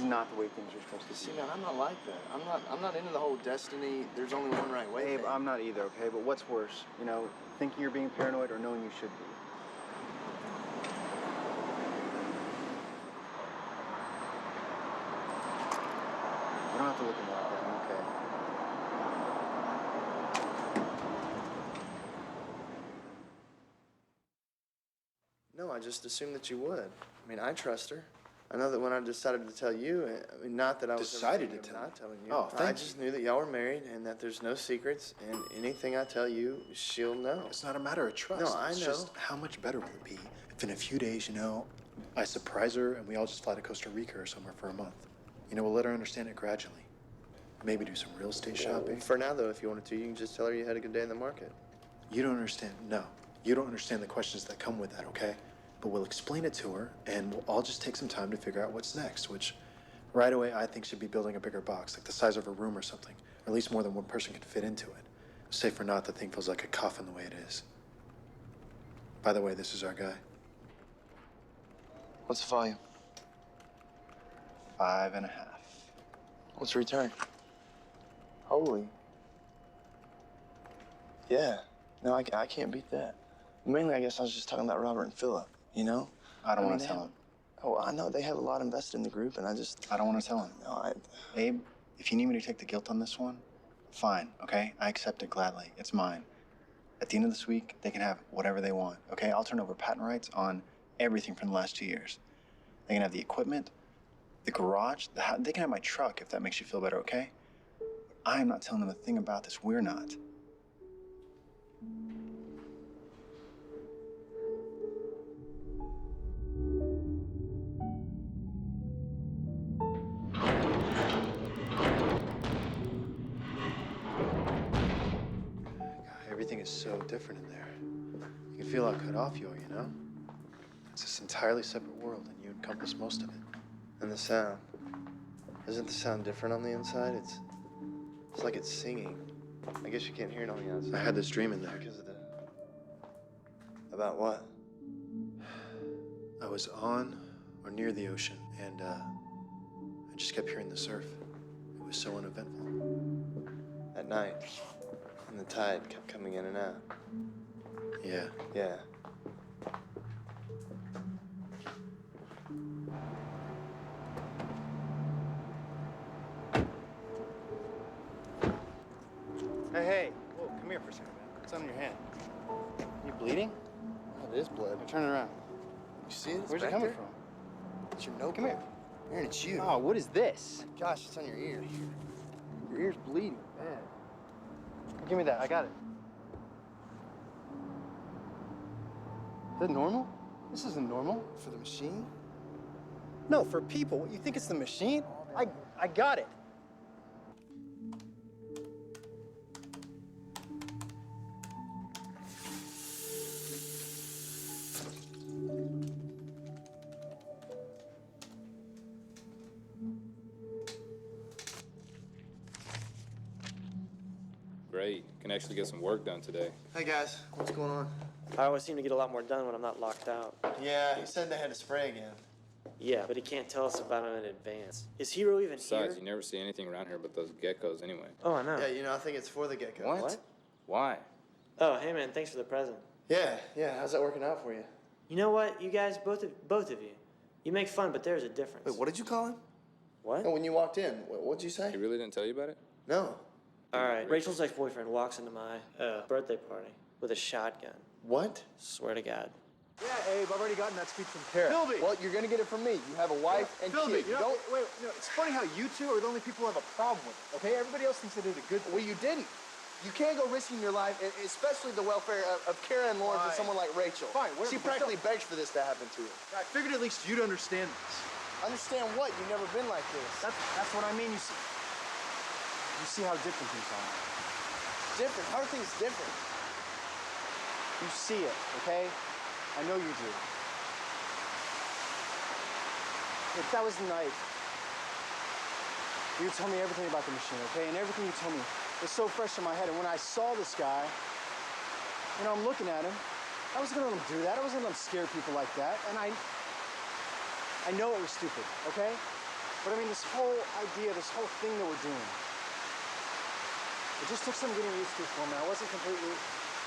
not the way things are supposed to be?
See, man, I'm not like that. I'm not into the whole destiny, there's only one right way.
Abe, I'm not either, okay? But what's worse, thinking you're being paranoid or knowing you should be? You don't have to look at me like that, I'm okay.
No, I just assumed that you would. I mean, I trust her. I know that when I decided to tell you, I mean, not that I was
Decided
ever
to
thinking of
tell
not telling you.
Oh, thank
I just knew that y'all were married and that there's no secrets, and anything I tell you, she'll know.
It's not a matter of trust.
No, I
It's
know.
just how much better will it be if in a few days, you know, I surprise her and we all just fly to Costa Rica or somewhere for a month. You know, we'll let her understand it gradually. Maybe do some real estate shopping.
For now, though, if you wanted to, you can just tell her you had a good day in the market.
You don't understand. No. You don't understand the questions that come with that, okay? But we'll explain it to her, and we'll all just take some time to figure out what's next, which right away I think should be building a bigger box, like the size of a room or something. Or at least more than one person can fit into it. Safe or not, the thing feels like a coffin the way it is. By the way, this is our guy.
What's the volume?
5.5.
What's the return? Holy. Yeah. No, I can't beat that. Mainly, I guess I was just talking about Robert and Philip, you know?
I don't want to tell him.
Oh, I know they have a lot invested in the group, and I
don't want to tell him.
No,
Abe, if you need me to take the guilt on this one, fine, okay? I accept it gladly. It's mine. At the end of this week, they can have whatever they want, okay? I'll turn over patent rights on everything from the last 2 years. They can have the equipment, the garage, they can have my truck if that makes you feel better, okay? I am not telling them a thing about this. We're not. Everything is so different in there. You can feel how cut off you are, you know? It's this entirely separate world, and you encompass most of it.
And the sound. Isn't the sound different on the inside? It's like it's singing. I guess you can't hear it on the outside.
I had this dream in there.
Because of the... About what?
I was on or near the ocean, and I just kept hearing the surf. It was so uneventful.
At night. And the tide kept coming in and out.
Yeah.
Yeah.
Hey, whoa, come here for a second, man. What's on your hand? You bleeding?
Oh, it is blood.
Now turn it around.
You see it? It's
Where's it
back
coming
there.
from?
It's your notebook.
Come here.
Aaron, it's you.
Oh, what is this?
Gosh, it's on your ear.
Your ear's bleeding, man. Give me that, I got it. Is that normal? This isn't normal.
For the machine?
No, for people. What, you think it's the machine? I got it.
Great. Can actually get some work done today.
Hey, guys. What's going on?
I always seem to get a lot more done when I'm not locked out.
Yeah, he said they had to spray again.
Yeah, but he can't tell us about it in advance. Is Hero even
Besides,
here?
you never see anything around here but those geckos anyway.
Oh, I know.
Yeah, you know, I think it's for the gecko.
What? Why?
Oh, hey man, thanks for the present.
Yeah. How's that working out for you?
You know what, you guys, both of you, you make fun, but there's a difference.
Wait, what did you call him?
What?
Oh, when you walked in, what'd you say?
He really didn't tell you about it?
No.
All right, Rachel's ex-boyfriend walks into my birthday party with a shotgun.
What?
Swear to God.
Yeah, Abe, I've already gotten that speech from Tara.
Philby! Well, you're gonna get it from me. You have a wife and
Philby,
kid.
you know, wait, it's funny how you two are the only people who have a problem with it, okay? Everybody else thinks they did a good thing.
Well, you didn't. You can't go risking your life, especially the welfare of Kara and Lawrence and someone like Rachel.
Fine, whatever,
She
but
practically begged for this to happen to her.
I figured at least you'd understand this.
Understand what? You've never been like this.
That's what I mean. You see how different things are.
Different. How are things different?
You see it, okay? I know you do. If that was the night, you would tell me everything about the machine, okay? And everything you told me was so fresh in my head. And when I saw this guy, you know, I'm looking at him. I wasn't gonna let him do that. I wasn't gonna let him scare people like that. And I know it was stupid, okay? But I mean, this whole idea, this whole thing that we're doing, it just took some getting used to for me. I wasn't completely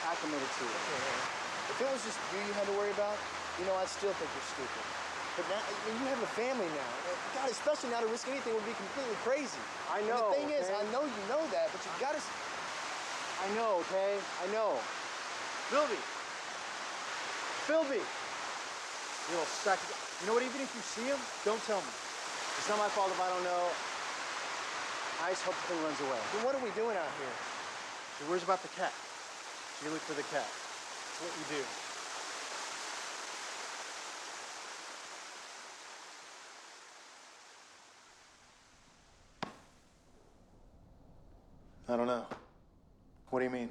acclimated to it.
If it was just you had to worry about, you know, I'd still think you're stupid. But now, I mean, you have a family now. God, especially now to risk anything would be completely crazy.
I
And
know,
the thing is,
okay?
I know you know that, but you gotta...
I know, okay? I know. Philby! Philby! You little sack of... You know what, even if you see him, don't tell me. It's not my fault if I don't know. I just hope the thing runs away.
Then what are we doing out here?
He worries about the cat. So you look for the cat. That's what you do.
I don't know. What do you mean?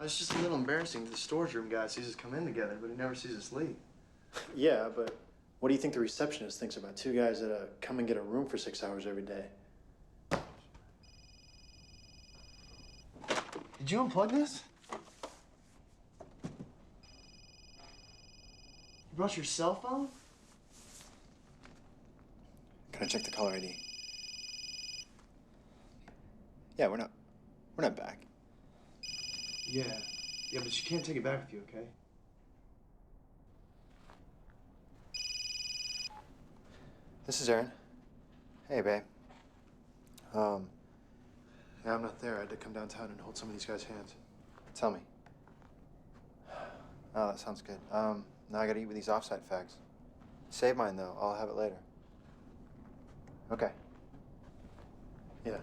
It's just a little embarrassing that the storage room guy sees us come in together, but he never sees us leave.
Yeah, but what do you think the receptionist thinks about two guys that come and get a room for 6 hours every day?
Did you unplug this? You brought your cell phone?
Can I check the caller ID? Yeah, we're not back.
Yeah, but you can't take it back with you, okay?
This is Aaron. Hey, babe. Yeah, I'm not there. I had to come downtown and hold some of these guys' hands. Tell me. Oh, that sounds good. Now I gotta eat with these offsite fags. Save mine, though. I'll have it later. Okay. Yeah.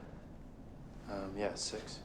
Yeah, it's 6.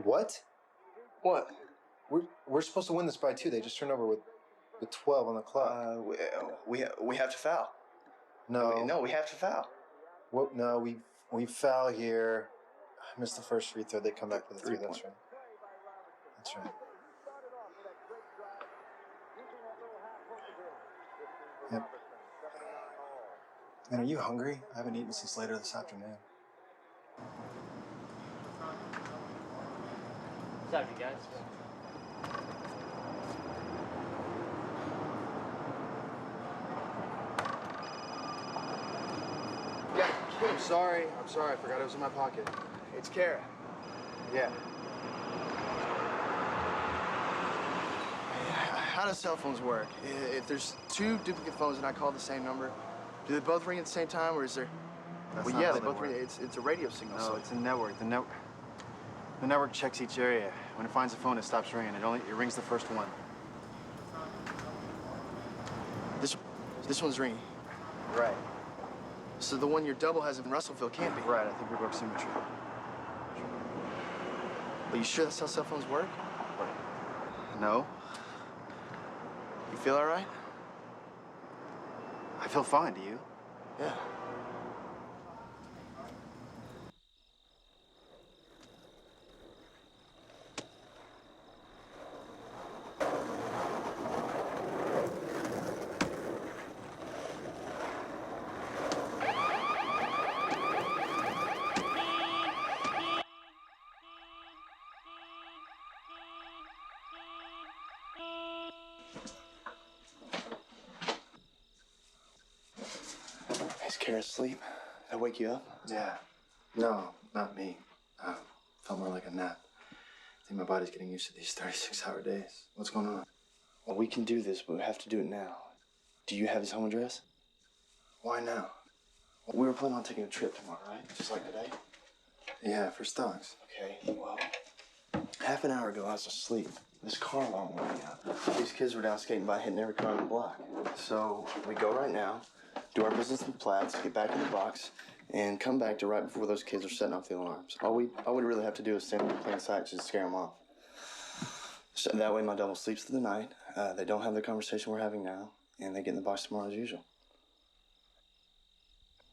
What?
What?
We're supposed to win this by 2. They just turned over with 12 on the clock.
We have to foul.
No,
we have to foul.
What? No, we foul here. I missed the first free throw. They come back with a 3. That's right. That's right. Yep. Man, are you hungry? I haven't eaten since later this afternoon.
What's up, you guys?
Yeah, I'm sorry. I forgot it was in my pocket. It's Kara. Yeah. How do cell phones work? If there's 2 duplicate phones and I call the same number, do they both ring at the same time, or is there...
That's
well,
not
yeah,
how
they
they
both
work.
ring. It's a radio signal.
No,
So
it's a network. The network checks each area. When it finds a phone, it stops ringing. It rings the first one.
this one's ringing.
Right.
So the one your double has in Russellville can't be.
Right. I think we broke symmetry.
Are you sure that's how cell phones work?
No.
You feel all right?
I feel fine. Do you?
Yeah. Is Kara asleep? Did I wake you up?
Yeah. No, not me. Felt more like a nap. I think my body's getting used to these 36-hour days. What's going on?
Well, we can do this, but we have to do it now. Do you have his home address?
Why now?
We were planning on taking a trip tomorrow, right? Just like today?
Yeah, for stocks.
Okay, well, half an hour ago I was asleep. This car alarm went out. These kids were down skating by hitting every car on the block. So we go right now, do our business in Platts, get back in the box, and come back to right before those kids are setting off the alarms. All we really have to do is stand in plain sight just to scare them off. So that way my double sleeps through the night. They don't have the conversation we're having now, and they get in the box tomorrow as usual.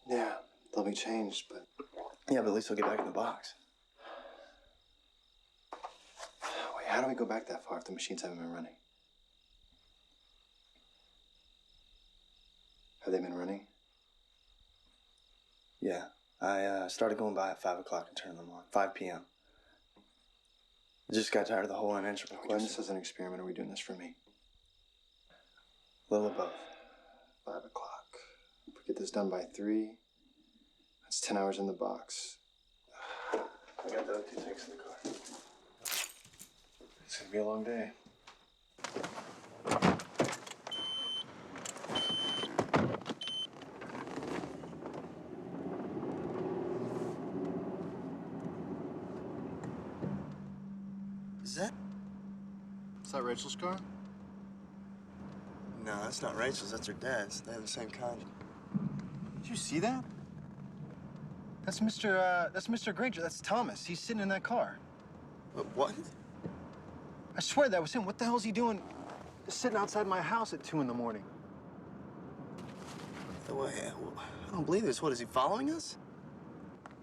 Yeah, they'll be changed, but...
Yeah, but at least they'll get back in the box.
Wait, how do we go back that far if the machines haven't been running? Have they been running?
Yeah, I started going by at 5 o'clock and turned them on, 5 p.m. I just got tired of the whole unanswerable
Are we doing
question.
this as an experiment, or are we doing this for me?
A little of both.
5 o'clock. If we get this done by 3, that's 10 hours in the box.
I got the other 2 tanks in the car.
It's gonna be a long day.
Is that Rachel's car? No, that's not Rachel's. That's her dad's. They have the same kind.
Did you see that? That's Mr. Granger. That's Thomas. He's sitting in that car.
What?
I swear that was him. What the hell is he doing sitting outside my house at 2 in the morning?
I don't believe this. What, is he following us?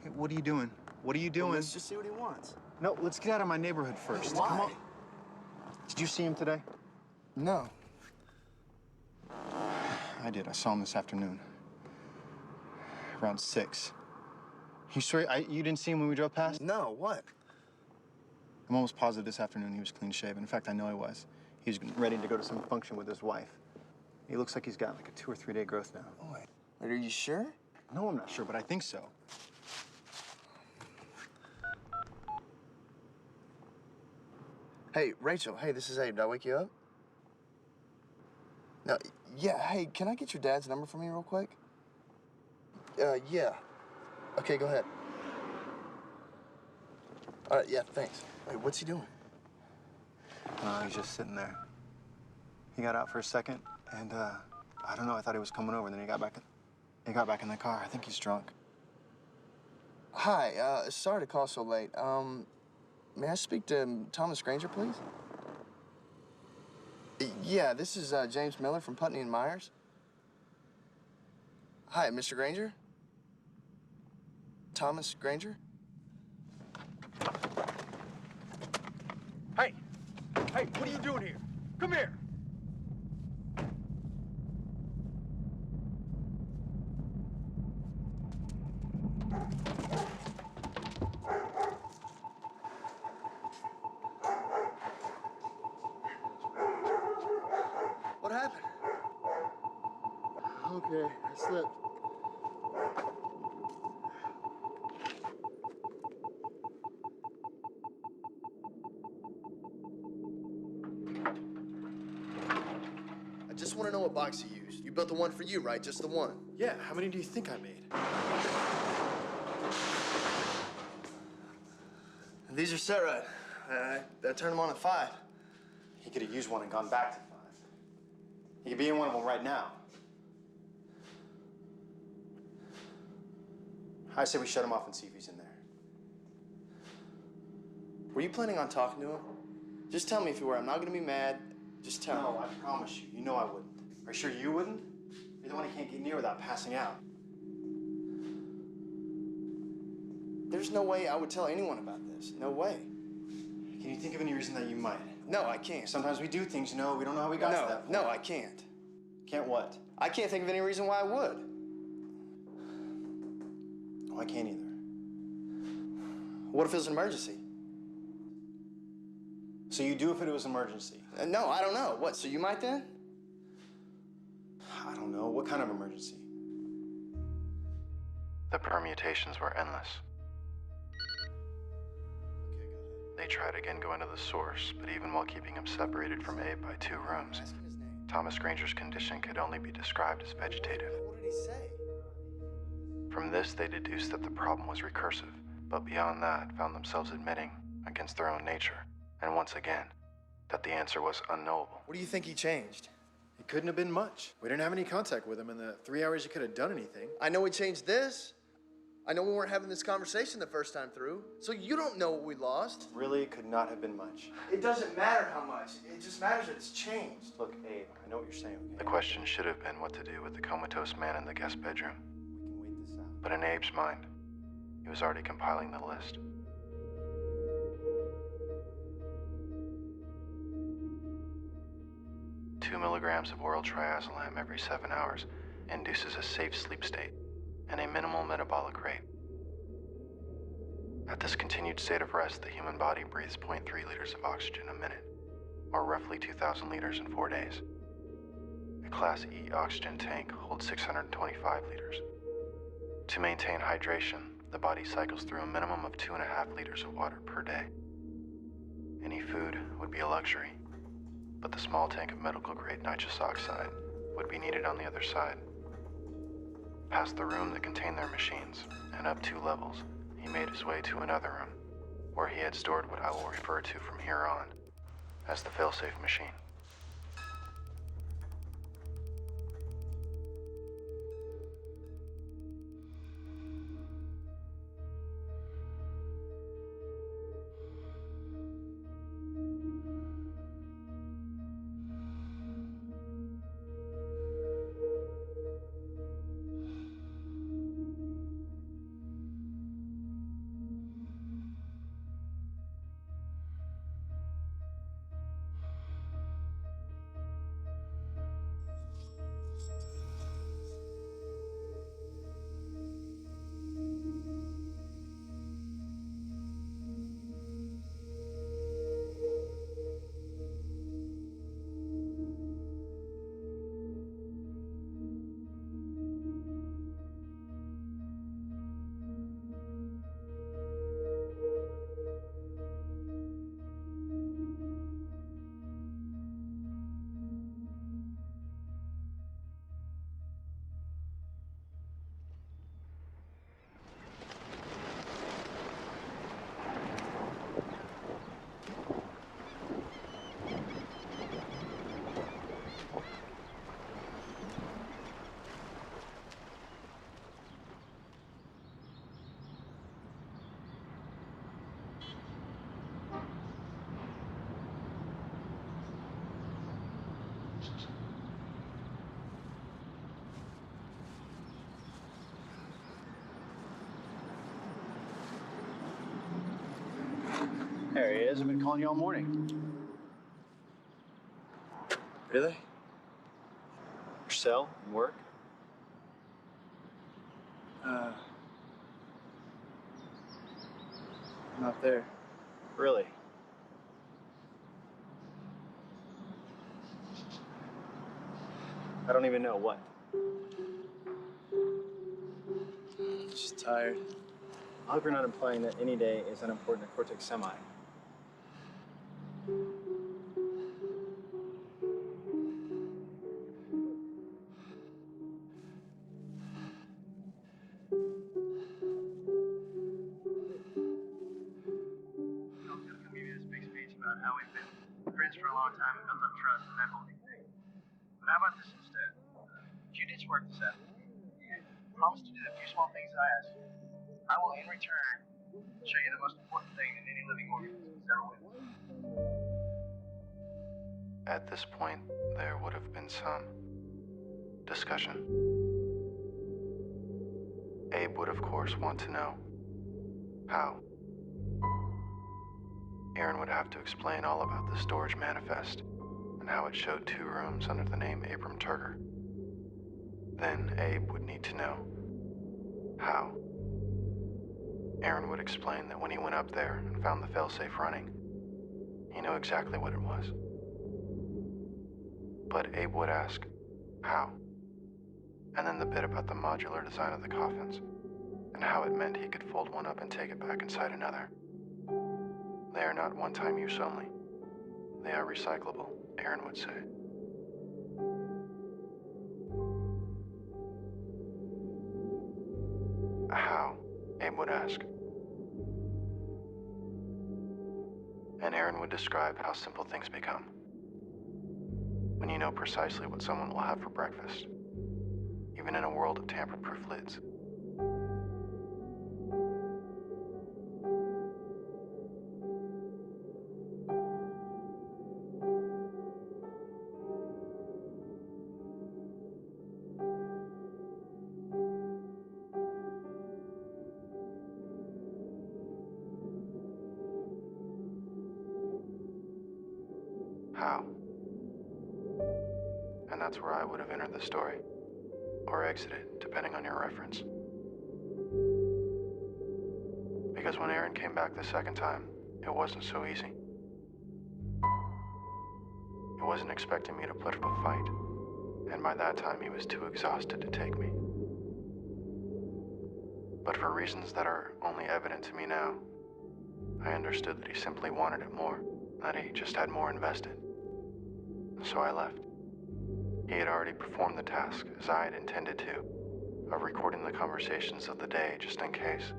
Hey, what are you doing? What are you doing?
Well, let's just see what he wants.
No, let's get out of my neighborhood first.
Why?
Come on. Did you see him today?
No.
I did. I saw him this afternoon. Around 6. You sure you didn't see him when we drove past?
No, what?
I'm almost positive this afternoon he was clean shaven. In fact, I know he was. He was ready to go to some function with his wife. He looks like he's got like a 2 or 3 day growth now.
Oh, wait, are you sure?
No, I'm not sure, but I think so.
Hey, Rachel. Hey, this is Abe. Did I wake you up? No, yeah. Hey, can I get your dad's number from you real quick? Yeah. Okay, go ahead. All right, yeah, thanks. Wait, what's he doing?
He's just sitting there. He got out for a second, and I don't know. I thought he was coming over, and then he got back in the car. I think he's drunk.
Hi. Sorry to call so late. May I speak to Thomas Granger, please? Yeah, this is James Miller from Putney and Myers. Hi, Mr. Granger? Thomas Granger?
Hey! Hey, what are you doing here? Come here!
What happened?
Okay, I slipped.
I just want to know what box you used. You built the one for you, right? Just the one.
Yeah, how many do you think I made?
These are set right. I turned them on at 5.
He could have used one and gone back to 5. He could be in one of them right now. I say we shut him off and see if he's in there.
Were you planning on talking to him? Just tell me if you were. I'm not going to be mad. Just tell me.
No, I promise you. You know I wouldn't. Are you sure you wouldn't? You're the one he can't get near without passing out.
There's no way I would tell anyone about this. No way.
Can you think of any reason that you might?
No, I can't.
Sometimes we do things, you know, we don't know how we got to that point.
No, I can't.
Can't what?
I can't think of any reason why I would.
Oh, I can't either.
What if it was an emergency?
So you do if it was an emergency?
No, I don't know. What, so you might then?
I don't know. What kind of emergency?
The permutations were endless. They tried again going to the source, but even while keeping him separated from Abe by 2 rooms, Thomas Granger's condition could only be described as vegetative.
What did he say?
From this, they deduced that the problem was recursive, but beyond that, found themselves admitting, against their own nature, and once again, that the answer was unknowable.
What do you think he changed?
It couldn't have been much. We didn't have any contact with him in the 3 hours he could have done anything.
I know he changed this. I know we weren't having this conversation the first time through, so you don't know what we lost.
Really could not have been much.
It doesn't matter how much. It just matters that it's changed.
Look, Abe, I know what you're saying, okay?
The question should have been what to do with the comatose man in the guest bedroom.
We can wait this out.
But in Abe's mind, he was already compiling the list. 2 milligrams of oral triazolam every 7 hours induces a safe sleep state and a minimal metabolic rate. At this continued state of rest, the human body breathes 0.3 liters of oxygen a minute, or roughly 2,000 liters in 4 days. A Class E oxygen tank holds 625 liters. To maintain hydration, the body cycles through a minimum of 2.5 liters of water per day. Any food would be a luxury, but the small tank of medical-grade nitrous oxide would be needed on the other side. Past the room that contained their machines, and up 2 levels, he made his way to another room, where he had stored what I will refer to from here on as the failsafe machine.
There he is. I've been calling you all morning.
Really?
Your cell and work?
Not there.
Really? I don't even know what.
Just tired.
I hope you're not implying that any day is unimportant to Cortex Semi.
About how we've been friends for a long time and built up trust and that whole thing. But how about this instead? If you ditch work this afternoon, promise to do the few small things I ask you. I will, in return, show you the most important thing that any living organism has ever witnessed.
At this point, there would have been some discussion. Abe would, of course, want to know how. Aaron would have to explain all about the storage manifest and how it showed 2 rooms under the name Abram Turger. Then Abe would need to know how. Aaron would explain that when he went up there and found the failsafe running, he knew exactly what it was. But Abe would ask, how? And then the bit about the modular design of the coffins and how it meant he could fold one up and take it back inside another. They are not one-time use only. They are recyclable, Aaron would say. How? Abe would ask. And Aaron would describe how simple things become when you know precisely what someone will have for breakfast, even in a world of tamper-proof lids. and that's where I would have entered the story. Or exited, depending on your reference. Because when Aaron came back the second time, it wasn't so easy. He wasn't expecting me to put up a fight, and by that time he was too exhausted to take me. But for reasons that are only evident to me now, I understood that he simply wanted it more, that he just had more invested. So I left. He had already performed the task, as I had intended to, of recording the conversations of the day just in case.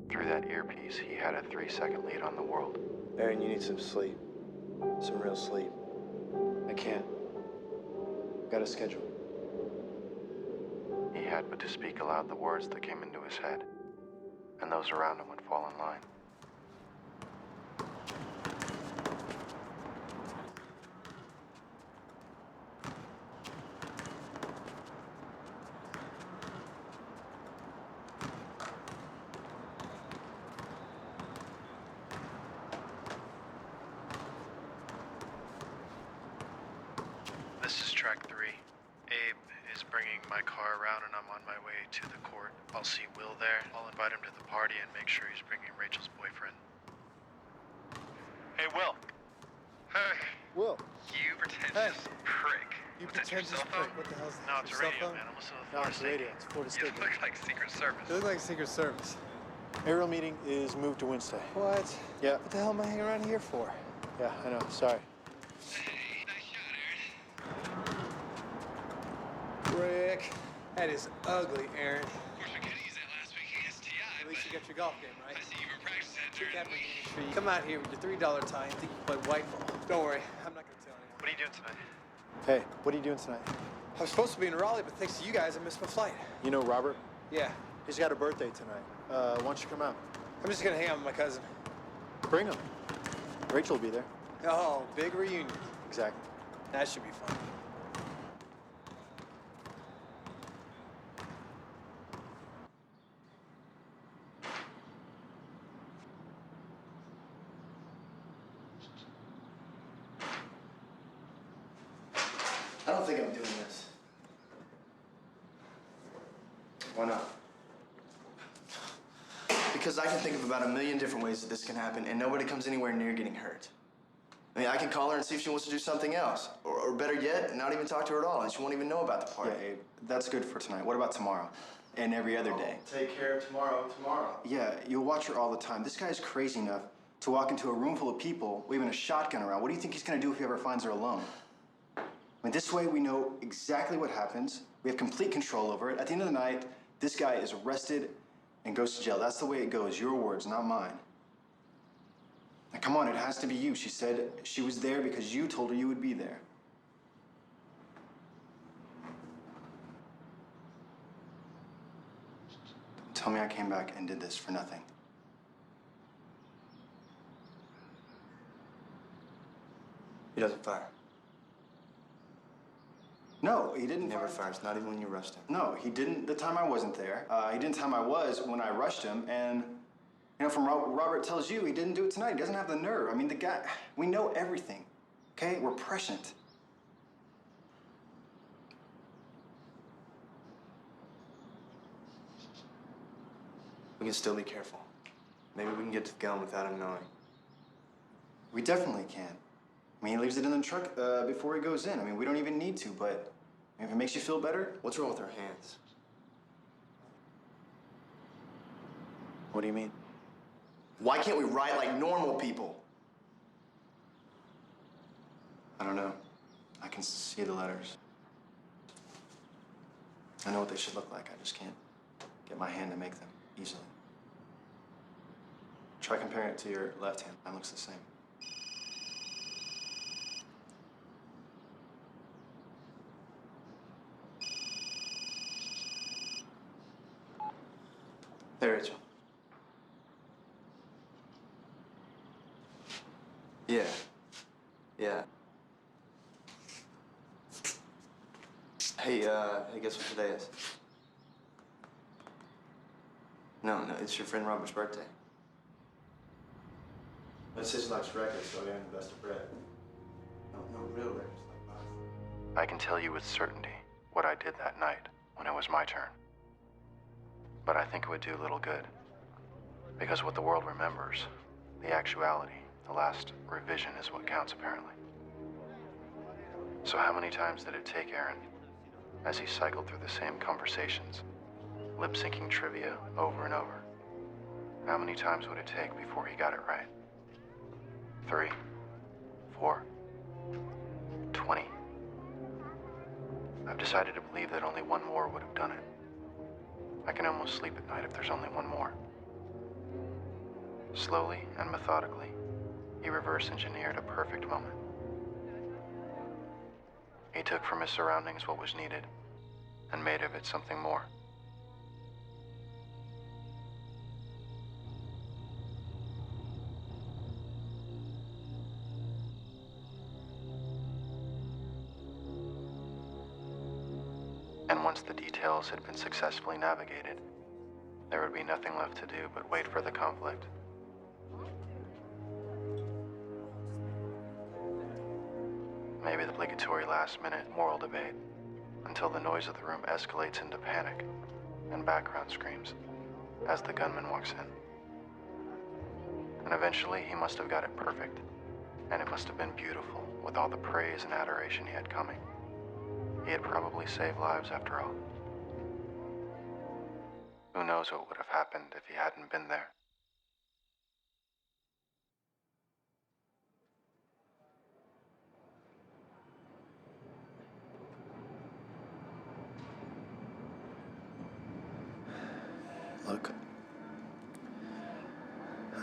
Through that earpiece, he had a 3-second lead on the world.
Aaron, you need some sleep. Some real sleep. I can't. Got a schedule.
He had but to speak aloud the words that came into his head, and those around him would fall in line. This is track 3. Abe is bringing my car around and I'm on my way to the court. I'll see Will there. I'll invite him to the party and make sure he's bringing Rachel's boyfriend. Hey, Will. Hey.
Will.
You pretentious prick.
You
Was that your
pretentious
cell phone?
prick. What the hell's that?
No, it's a
Your cell
radio,
phone?
man. I'm listening to
No,
Florida
it's
State.
radio. It's Florida State.
You look like Secret Service.
You look like Secret Service. Aerial meeting is moved to Wednesday.
What?
Yeah.
What the hell am I hanging around here for?
Yeah, I know. Sorry.
Hey, nice shot, Aaron.
Rick, that is ugly, Aaron.
Of course, we could have used that last week against TI,
At least you got your golf game, right?
I see you were practicing that during the week.
You come out here with your $3 tie and think you play white ball. Don't worry, I'm not gonna tell anyone.
What are you doing tonight?
Hey, what are you doing tonight?
I was supposed to be in Raleigh, but thanks to you guys, I missed my flight.
You know Robert?
Yeah,
He's got a birthday tonight. Why don't you come out?
I'm just gonna hang out with my cousin.
Bring him. Rachel will be there.
Oh, big reunion.
Exactly.
That should be fun.
I don't think I'm doing this. Why not? Because I can think of about 1,000,000 different ways that this can happen, and nobody comes anywhere near getting hurt. I mean, I can call her and see if she wants to do something else. Or better yet, not even talk to her at all, and she won't even know about the party.
Yeah, Abe, that's good for tonight. What about tomorrow? And every other day?
Take care of tomorrow.
Yeah, you'll watch her all the time. This guy's crazy enough to walk into a room full of people waving a shotgun around. What do you think he's gonna do if he ever finds her alone? I mean, this way we know exactly what happens. We have complete control over it. At the end of the night, this guy is arrested and goes to jail. That's the way it goes. Your words, not mine. Now, come on, it has to be you. She said she was there because you told her you would be there. Don't tell me I came back and did this for nothing.
He doesn't fire.
No, he didn't.
He never fires, not even when you rushed him.
No, he didn't the time I wasn't there. He didn't the time I was when I rushed him. And, you know, from what Robert tells you, he didn't do it tonight. He doesn't have the nerve. I mean, the guy, we know everything, okay? We're prescient.
We can still be careful. Maybe we can get to the gun without him knowing.
We definitely can. I mean, he leaves it in the truck before he goes in. I mean, we don't even need to, but if it makes you feel better.
What's wrong with our hands?
What do you mean?
Why can't we write like normal people?
I don't know. I can see the letters. I know what they should look like. I just can't get my hand to make them easily. Try comparing it to your left hand. Mine looks the same.
Hey, Rachel. Yeah. Yeah. Hey, guess what today is? No, it's your friend Robert's birthday. It says he likes records, so I got him the best of bread. No real records like mine.
I can tell you with certainty what I did that night when it was my turn. But I think it would do little good. Because what the world remembers, the actuality, the last revision is what counts apparently. So how many times did it take Aaron, as he cycled through the same conversations, lip-syncing trivia over and over? How many times would it take before he got it right? 3, 4, 20. I've decided to believe that only one more would have done it. I can almost sleep at night if there's only one more. Slowly and methodically, he reverse engineered a perfect moment. He took from his surroundings what was needed and made of it something more. And once the details had been successfully navigated, there would be nothing left to do but wait for the conflict. Maybe the obligatory last-minute moral debate, until the noise of the room escalates into panic and background screams as the gunman walks in. And eventually he must have got it perfect, and it must have been beautiful with all the praise and adoration he had coming. He had probably saved lives after all. Who knows what would have happened if he hadn't been there?
Look,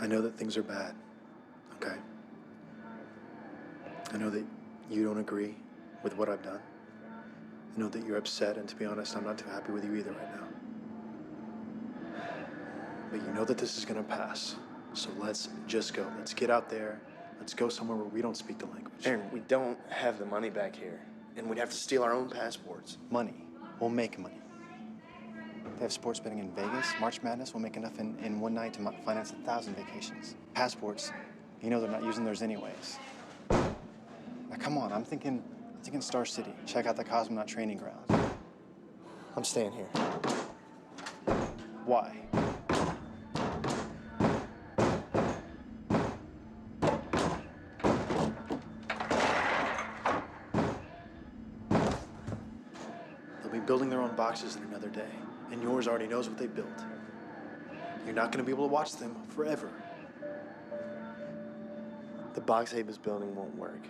I know that things are bad, okay? I know that you don't agree with what I've done. I know that you're upset, and to be honest, I'm not too happy with you either right now. But you know that this is gonna pass. So let's just go. Let's get out there. Let's go somewhere where we don't speak the language.
Aaron, we don't have the money back here, and we'd have to steal our own passports.
Money. We'll make money. They have sports betting in Vegas, March Madness. We'll make enough in one night to finance 1,000 vacations. Passports, you know they're not using theirs anyways. Now come on, I'm thinking Star City. Check out the cosmonaut training grounds.
I'm staying here.
Why?
They'll be building their own boxes in another day, and yours already knows what they built. You're not gonna be able to watch them forever.
The box Abe building won't work.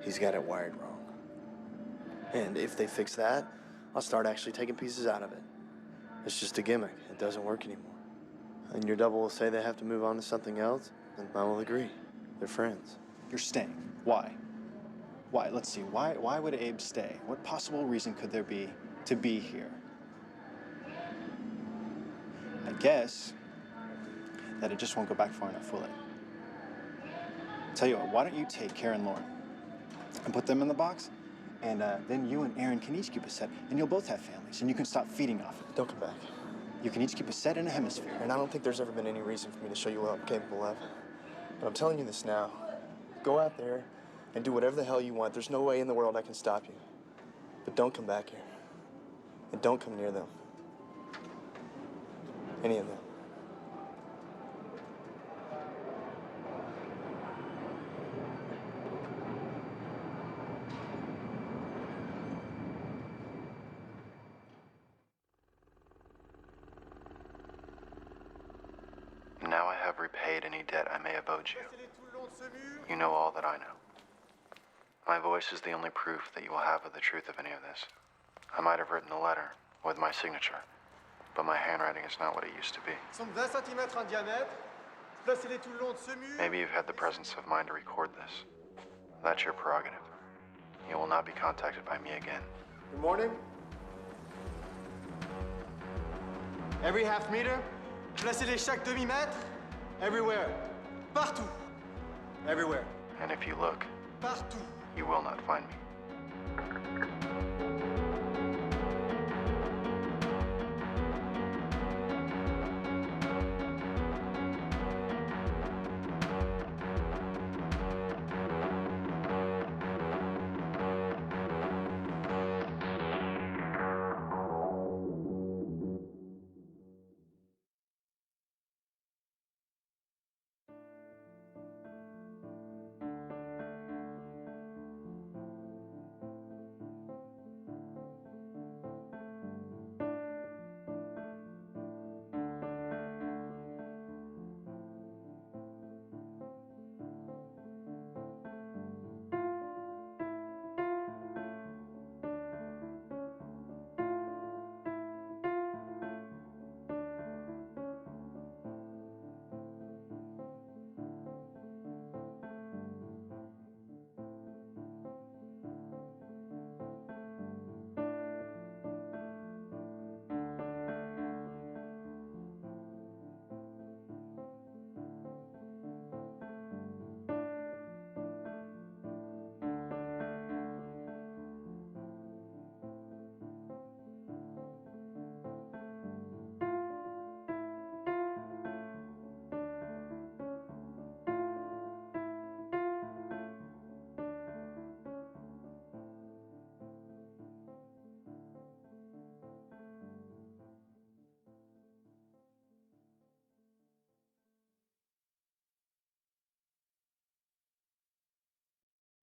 He's got it wired wrong. And if they fix that, I'll start actually taking pieces out of it. It's just a gimmick. It doesn't work anymore. And your double will say they have to move on to something else, and I will agree. They're friends.
You're staying. Why? Why? Let's see. Why would Abe stay? What possible reason could there be to be here? I guess that it just won't go back far enough, will it? Tell you what, why don't you take Karen and Lauren and put them in the box, and then you and Aaron can each keep a set, and you'll both have families, and you can stop feeding off it.
Don't come back.
You can each keep a set in a hemisphere.
And I don't think there's ever been any reason for me to show you what I'm capable of. But I'm telling you this now. Go out there and do whatever the hell you want. There's no way in the world I can stop you. But don't come back here. And don't come near them. Any of them.
Now I have repaid any debt I may have owed you. You know all that I know. My voice is the only proof that you will have of the truth of any of this. I might have written a letter with my signature, but my handwriting is not what it used to be. Maybe you've had the presence of mind to record this. That's your prerogative. You will not be contacted by me again.
Good morning. Every half meter, placez-les chaque demi-mètre, everywhere. Partout. Everywhere.
And if you look,
Partout.
you will not find me.